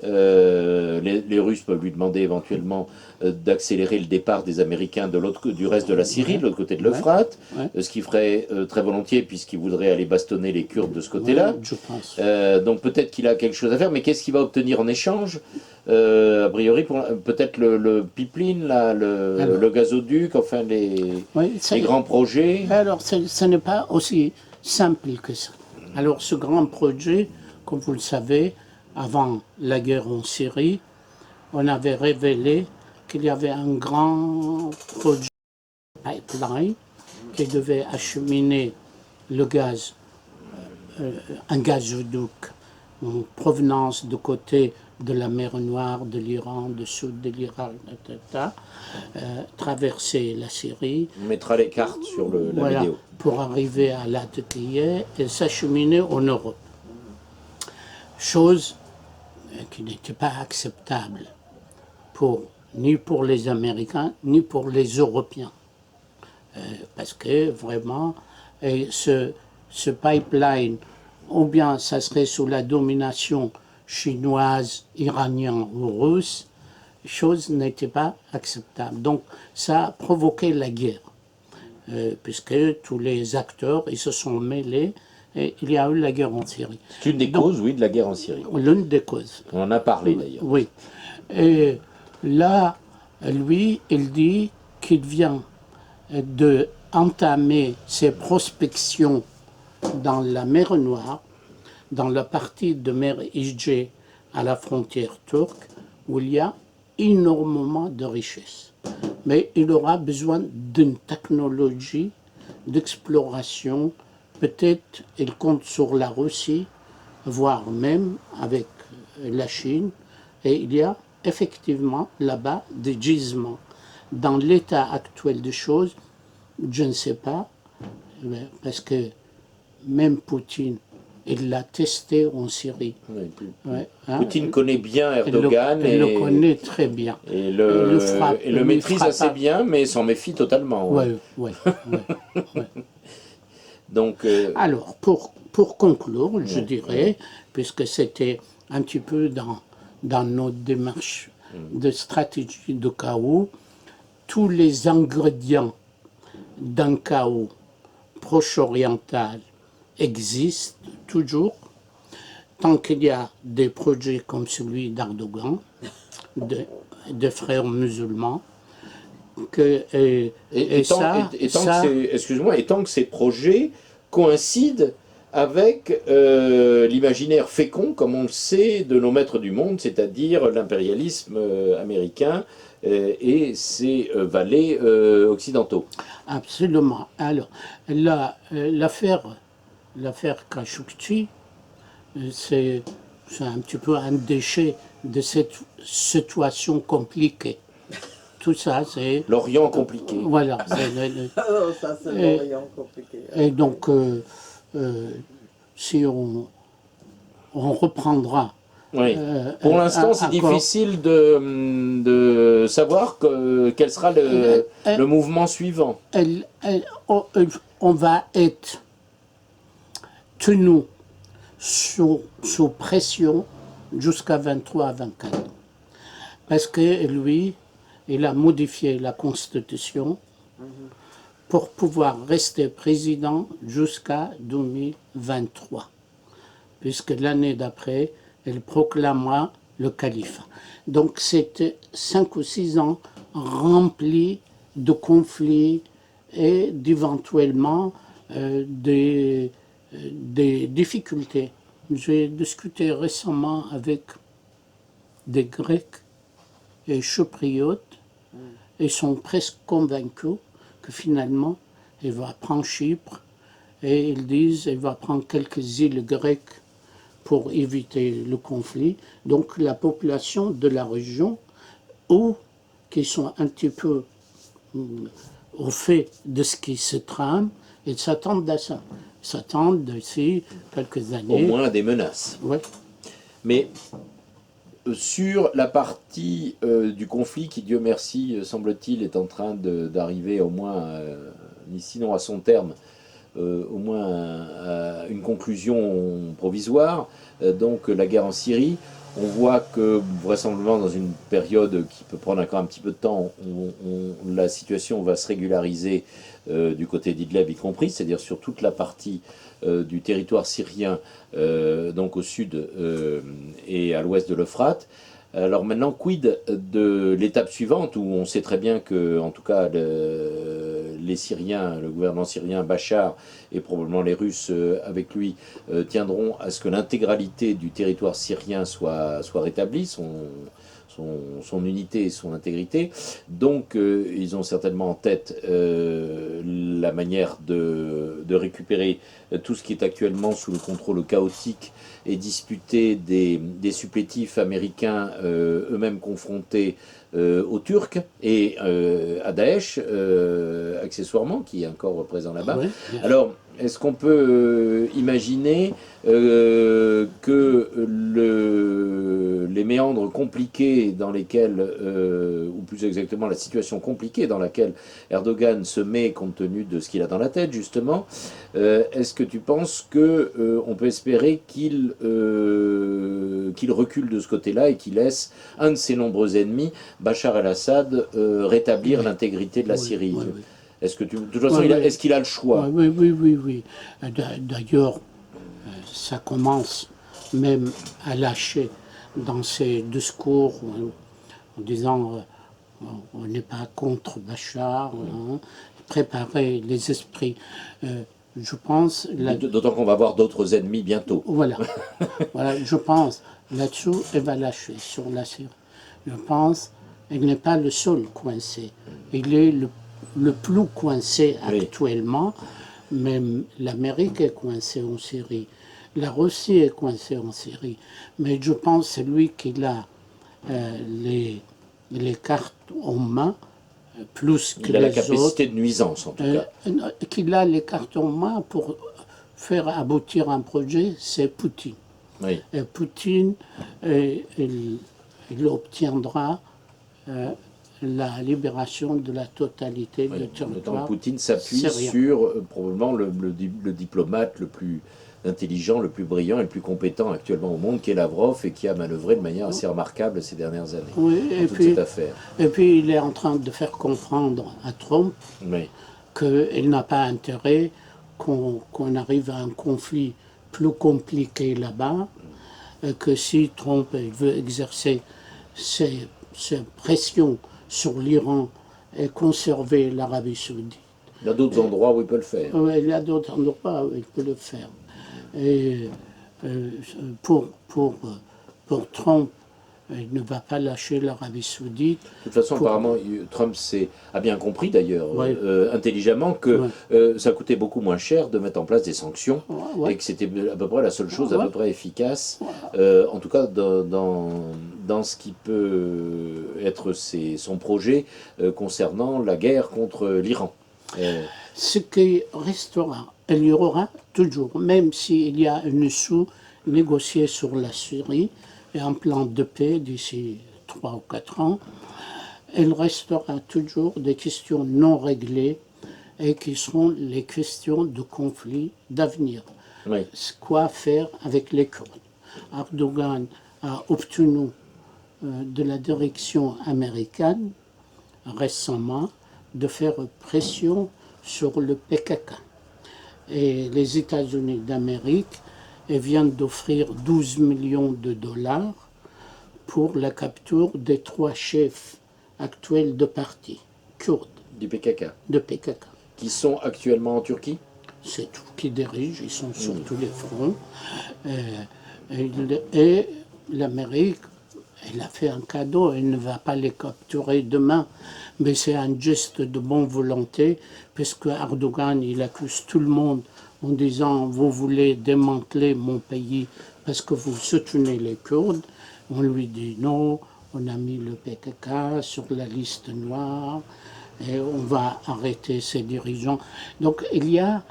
Les Russes peuvent lui demander éventuellement d'accélérer le départ des Américains du reste de la Syrie, de l'autre côté de l'Euphrate, ce qu'il ferait très volontiers puisqu'il voudrait aller bastonner les Kurdes de ce côté-là. Donc peut-être qu'il a quelque chose à faire, mais qu'est-ce qu'il va obtenir en échange? A priori, peut-être le pipeline, le gazoduc, enfin les grands projets. Alors ce n'est pas aussi simple que ça. Alors ce grand projet, comme vous le savez, avant la guerre en Syrie, on avait révélé qu'il y avait un grand projet pipeline qui devait acheminer le gaz, un gazoduc en provenance du côté de la mer Noire, de l'Iran, du sud de l'Irak, etc., traverser la Syrie. On mettra les cartes sur la vidéo. Pour arriver à Latakia et s'acheminer en Europe. Chose qui n'était pas acceptable ni pour les Américains, ni pour les Européens. Parce que vraiment, ce pipeline, ou bien ça serait sous la domination chinoise, iranienne ou russe, chose n'était pas acceptable. Donc ça a provoqué la guerre, puisque tous les acteurs ils se sont mêlés. Et il y a eu la guerre en Syrie. C'est une des causes, oui, de la guerre en Syrie. L'une des causes. On en a parlé d'ailleurs. Oui. Et là, lui, il dit qu'il vient d'entamer ses prospections dans la mer Noire, dans la partie de mer Égée à la frontière turque, où il y a énormément de richesses. Mais il aura besoin d'une technologie d'exploration. Peut-être il compte sur la Russie, voire même avec la Chine. Et il y a effectivement là-bas des gisements. Dans l'état actuel des choses, je ne sais pas, parce que même Poutine, il l'a testé en Syrie. Oui, Ouais, hein, Poutine connaît bien Erdogan il le connaît très bien. et le maîtrise frappe assez bien, mais s'en méfie totalement. Ouais. Oui. Donc, Alors, pour conclure, je dirais, puisque c'était un petit peu dans notre démarche de stratégie de chaos, tous les ingrédients d'un chaos proche-oriental existent toujours, tant qu'il y a des projets comme celui d'Erdogan, de frères musulmans, excuse-moi, et tant que ces projets coïncident avec l'imaginaire fécond, comme on le sait, de nos maîtres du monde, c'est-à-dire l'impérialisme américain et ses valets occidentaux. Absolument. Alors, l'affaire Khashoggi, c'est un petit peu un déchet de cette situation compliquée. Tout ça, c'est... L'Orient compliqué. Voilà. Ça, c'est l'Orient compliqué. Et donc, si on reprendra... Oui. Pour l'instant, c'est difficile de savoir quel sera le mouvement suivant. On va être tenu sous pression jusqu'à 23 à 24. Parce que lui, il a modifié la Constitution pour pouvoir rester président jusqu'à 2023. Puisque l'année d'après, il proclamera le califat. Donc c'était 5 ou 6 ans remplis de conflits et d'éventuellement des difficultés. J'ai discuté récemment avec des Grecs et Chypriotes. Ils sont presque convaincus que finalement, il va prendre Chypre et ils disent qu'il va prendre quelques îles grecques pour éviter le conflit. Donc la population de la région, ou qui sont un petit peu au fait de ce qui se trame, ils s'attendent à ça. Ils s'attendent d'ici quelques années. Au moins à des menaces. Ouais. Mais sur la partie du conflit qui, Dieu merci, semble-t-il, est en train d'arriver au moins, sinon à son terme, au moins à une conclusion provisoire, donc la guerre en Syrie. On voit que vraisemblablement dans une période qui peut prendre encore un petit peu de temps, la situation va se régulariser du côté d'Idlib y compris, c'est-à-dire sur toute la partie du territoire syrien, donc au sud et à l'ouest de l'Euphrate. Alors maintenant, quid de l'étape suivante, où on sait très bien que, en tout cas, les Syriens, le gouvernement syrien, Bachar, et probablement les Russes avec lui, tiendront à ce que l'intégralité du territoire syrien soit rétablie, son unité et son intégrité. Donc ils ont certainement en tête la manière de récupérer tout ce qui est actuellement sous le contrôle chaotique et disputé des supplétifs américains eux-mêmes confrontés aux Turcs et à Daesh, accessoirement, qui est encore présent là-bas. Oui. Alors, est-ce qu'on peut imaginer que les méandres compliqués dans lesquels, ou plus exactement la situation compliquée dans laquelle Erdogan se met compte tenu de ce qu'il a dans la tête, justement, est-ce que tu penses qu'on peut espérer qu'il recule de ce côté-là et qu'il laisse un de ses nombreux ennemis, Bachar el-Assad, rétablir l'intégrité de la Syrie? Oui. Est-ce que de toute façon, est-ce qu'il a le choix? Oui. D'ailleurs, ça commence même à lâcher dans ses discours en disant on n'est pas contre Bachar, préparer les esprits. Je pense... D'autant qu'on va avoir d'autres ennemis bientôt. Voilà, je pense là-dessus, elle va lâcher sur la Syrie. Je pense qu'il n'est pas le seul coincé. Il est le plus coincé Oui. actuellement. Même l'Amérique est coincée en Syrie. La Russie est coincée en Syrie. Mais je pense que c'est lui qui a les cartes en main, plus que Il a la les capacité autres. de nuisance, en tout cas. Qu'il a les cartes en main pour faire aboutir un projet, c'est Poutine. Oui. Et Poutine, il obtiendra la libération de la totalité Oui, du en même temps, territoire. Poutine s'appuie syrien. sur probablement le diplomate le plus intelligent, le plus brillant et le plus compétent actuellement au monde, qui est Lavrov, et qui a manœuvré de manière assez remarquable ces dernières années Oui, dans toute cette affaire. et puis il est en train de faire comprendre à Trump Oui. qu'il n'a pas intérêt qu'on arrive à un conflit plus compliqué là-bas, et que si Trump il veut exercer ses pressions sur l'Iran et conserver l'Arabie saoudite. Il y a d'autres endroits où il peut le faire. Oui, il y a d'autres endroits où il peut le faire. Et pour Trump, il ne va pas lâcher l'Arabie saoudite. De toute façon, apparemment, Trump a bien compris d'ailleurs, Ouais. intelligemment, que ça coûtait beaucoup moins cher de mettre en place des sanctions, Ouais. et que c'était à peu près la seule chose à Ouais. peu près efficace, en tout cas dans ce qui peut être son projet concernant la guerre contre l'Iran. Ce qui restera, il y aura toujours, même s'il y a une issue négociée sur la Syrie et un plan de paix d'ici 3 ou 4 ans, il restera toujours des questions non réglées et qui seront les questions de conflit d'avenir. Oui. Quoi faire avec les Kurdes? Erdogan a obtenu de la direction américaine récemment de faire pression sur le PKK. Et les États-Unis d'Amérique viennent d'offrir 12 millions de dollars pour la capture des 3 chefs actuels de parti kurdes Du PKK, de PKK. qui sont actuellement en Turquie. C'est tout qui dirige, ils sont sur tous les fronts. Et l'Amérique, elle a fait un cadeau, elle ne va pas les capturer demain, mais c'est un geste de bonne volonté, puisque Erdogan, il accuse tout le monde en disant « vous voulez démanteler mon pays parce que vous soutenez les Kurdes ». On lui dit non, on a mis le PKK sur la liste noire et on va arrêter ses dirigeants. Donc il y a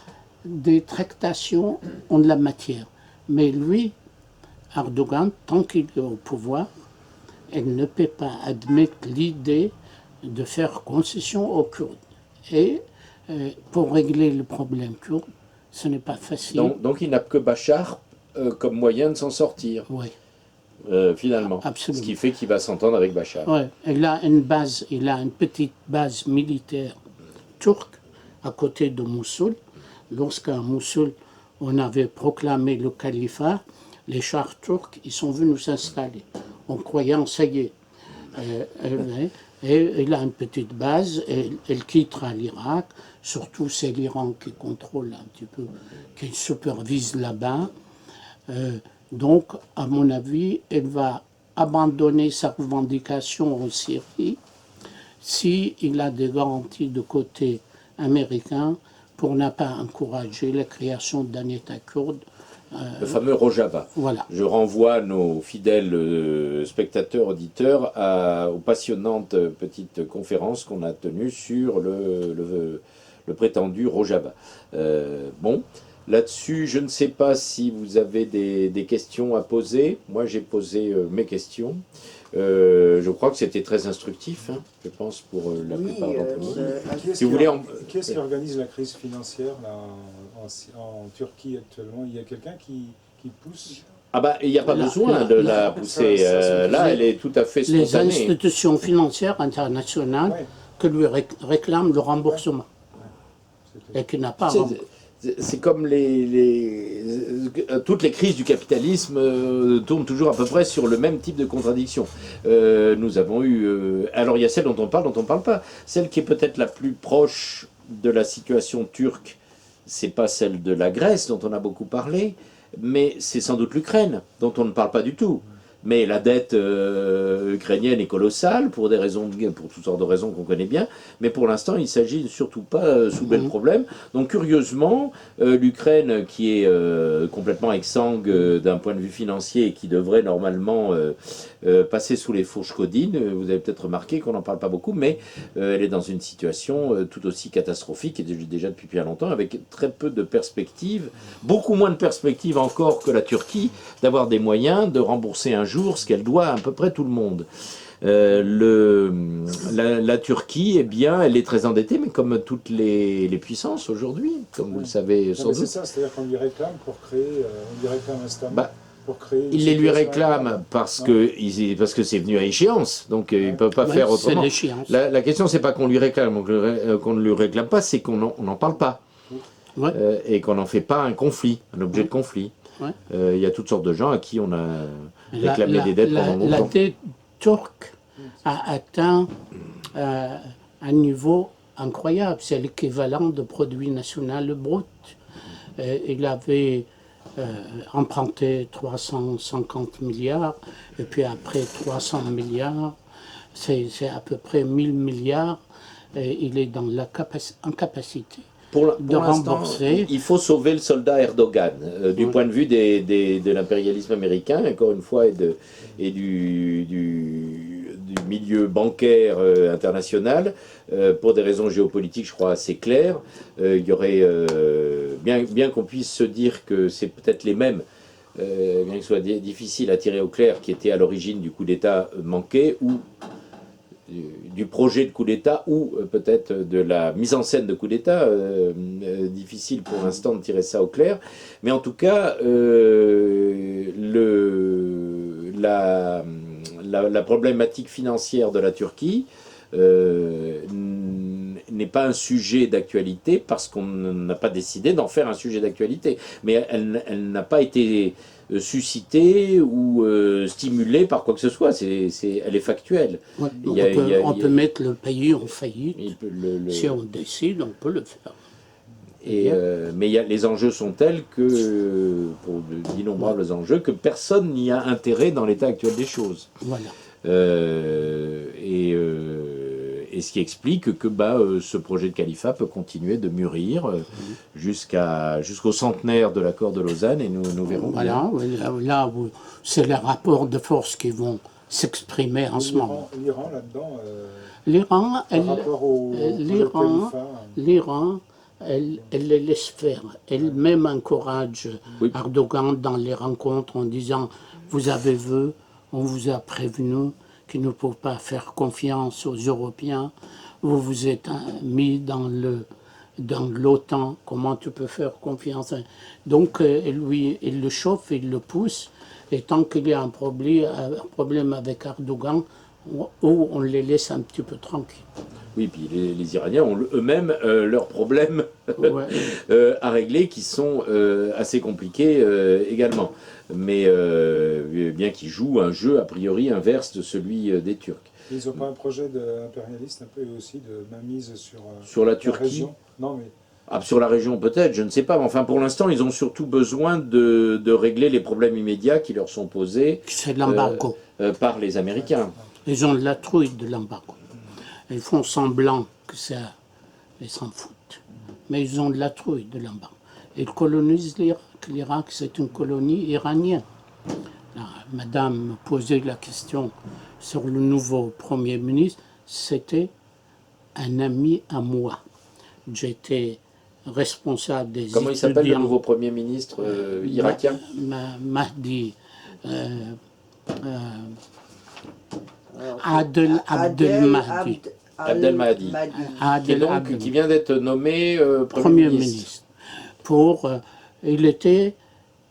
des tractations en la matière. Mais lui, Erdogan, tant qu'il est au pouvoir, elle ne peut pas admettre l'idée de faire concession aux Kurdes. Et pour régler le problème kurde, ce n'est pas facile. Donc il n'a que Bachar comme moyen de s'en sortir, Oui, finalement. Absolument. Ce qui fait qu'il va s'entendre avec Bachar. ouais. Il a une petite base militaire turque à côté de Mossoul. Lorsqu'à Mossoul, on avait proclamé le califat, les chars turcs, ils sont venus s'installer en croyant, ça y est. Et il a une petite base, et elle quittera l'Irak, surtout c'est l'Iran qui contrôle un petit peu, qui supervise là-bas. Donc, à mon avis, elle va abandonner sa revendication en Syrie s'il a des garanties de côté américain pour ne pas encourager la création d'un État kurde. Le fameux Rojava. Voilà. Je renvoie nos fidèles spectateurs, auditeurs aux passionnantes petites conférences qu'on a tenues sur le prétendu Rojava. Bon, là-dessus, je ne sais pas si vous avez des questions à poser. Moi, j'ai posé mes questions. Je crois que c'était très instructif, hein, je pense, pour la plupart d'entre vous. Si vous voulez, qui est-ce qui organise la crise financière là, en Turquie actuellement? Il y a quelqu'un qui pousse? Ah bah, il n'y a pas besoin de la pousser. Là, elle est tout à fait Les spontanée. institutions financières internationales que lui réclament le remboursement. Et qui n'a pas remboursé. C'est comme toutes les crises du capitalisme tournent toujours à peu près sur le même type de contradiction. Nous avons eu... alors il y a celle dont on parle pas. Celle qui est peut-être la plus proche de la situation turque, c'est pas celle de la Grèce dont on a beaucoup parlé, mais c'est sans doute l'Ukraine, dont on ne parle pas du tout. Mais la dette ukrainienne est colossale pour toutes sortes de raisons qu'on connaît bien. Mais pour l'instant, il ne s'agit surtout pas soulever le problème. Donc curieusement, l'Ukraine, qui est complètement exsangue d'un point de vue financier et qui devrait normalement passer sous les fourches codines, vous avez peut-être remarqué qu'on n'en parle pas beaucoup, mais elle est dans une situation tout aussi catastrophique, et déjà depuis bien longtemps, avec très peu de perspectives, beaucoup moins de perspectives encore que la Turquie, d'avoir des moyens de rembourser un jour ce qu'elle doit à peu près tout le monde. La Turquie, eh bien, elle est très endettée, mais comme toutes les puissances aujourd'hui, comme vous le savez sans doute. C'est ça, c'est-à-dire qu'on lui réclame pour créer, on lui réclame instamment. Pour créer il les lui réclame parce que c'est venu à échéance, donc il ne peut pas faire autrement. La question, c'est pas qu'on lui réclame ou qu'on ne lui réclame pas, c'est qu'on n'en parle pas. Et qu'on n'en fait pas un conflit, un objet de conflit. Il y a toutes sortes de gens à qui on a réclamé des dettes pendant longtemps. La dette turque a atteint un niveau incroyable. C'est l'équivalent de produit national brut. Il avait emprunté 350 milliards, et puis après 300 milliards, c'est à peu près 1000 milliards, et il est dans l'incapacité de rembourser. Il faut sauver le soldat Erdogan, du point de vue de l'impérialisme américain, encore une fois, et du milieu bancaire international, pour des raisons géopolitiques, je crois, assez claires. Il y aurait, bien qu'on puisse se dire que c'est peut-être les mêmes, bien qu'il soit difficile à tirer au clair, qui étaient à l'origine du coup d'État manqué, ou du projet de coup d'État, ou peut-être de la mise en scène de coup d'État, difficile pour l'instant de tirer ça au clair, mais en tout cas, la problématique financière de la Turquie n'est pas un sujet d'actualité parce qu'on n'a pas décidé d'en faire un sujet d'actualité, mais elle n'a pas été suscitée ou stimulée par quoi que ce soit. Elle est factuelle. Ouais, on peut mettre le pays en faillite. Si on décide, on peut le faire. Mais les enjeux sont tels que, pour d'innombrables enjeux, que personne n'y a intérêt dans l'état actuel des choses. Voilà. Et ce qui explique que ce projet de califat peut continuer de mûrir jusqu'au centenaire de l'accord de Lausanne, et nous verrons bien. Là, c'est les rapports de force qui vont s'exprimer en ce moment. L'Iran, là-dedans, l'Iran, elle les laisse faire. Elle-même encourage Erdogan dans les rencontres en disant « Vous avez vu, on vous a prévenu qu'il ne faut pas faire confiance aux Européens. Vous vous êtes mis dans l'OTAN. Comment tu peux faire confiance ?» Donc, il le chauffe, il le pousse. Et tant qu'il y a un problème avec Erdogan, on les laisse un petit peu tranquilles. Oui, puis les Iraniens ont eux-mêmes leurs problèmes à régler, qui sont assez compliqués également. Mais bien qu'ils jouent un jeu a priori inverse de celui des Turcs. Ils n'ont pas un projet impérialiste un peu aussi de mainmise sur la Turquie région? Non, mais... sur la région peut-être, je ne sais pas. Mais enfin, pour l'instant, ils ont surtout besoin de régler les problèmes immédiats qui leur sont posés par les Américains. Ils ont de la trouille de l'embargo. Ils font semblant que ça, ils s'en foutent. Mais ils ont de la trouille de l'embargo. Ils colonisent l'Irak. L'Irak, c'est une colonie iranienne. Là, madame me posait la question sur le nouveau Premier ministre. C'était un ami à moi. J'étais responsable des Comment il s'appelle le nouveau Premier ministre irakien? Mahdi. Abdelmahdi. Qui vient d'être nommé Premier ministre. Il était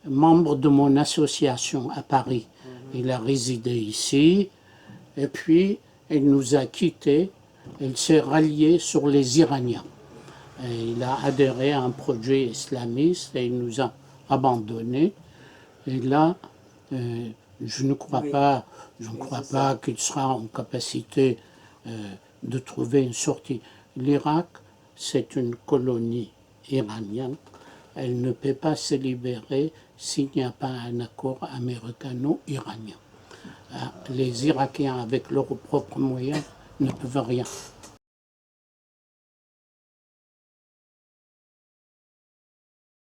membre de mon association à Paris. Il a résidé ici, et puis il nous a quittés. Il s'est rallié sur les Iraniens. Et il a adhéré à un projet islamiste et il nous a abandonnés. Et là, je ne crois pas qu'il sera en capacité de trouver une sortie. L'Irak, c'est une colonie iranienne. Elle ne peut pas se libérer s'il n'y a pas un accord américano-iranien. les Irakiens, avec leurs propres moyens, ne peuvent rien.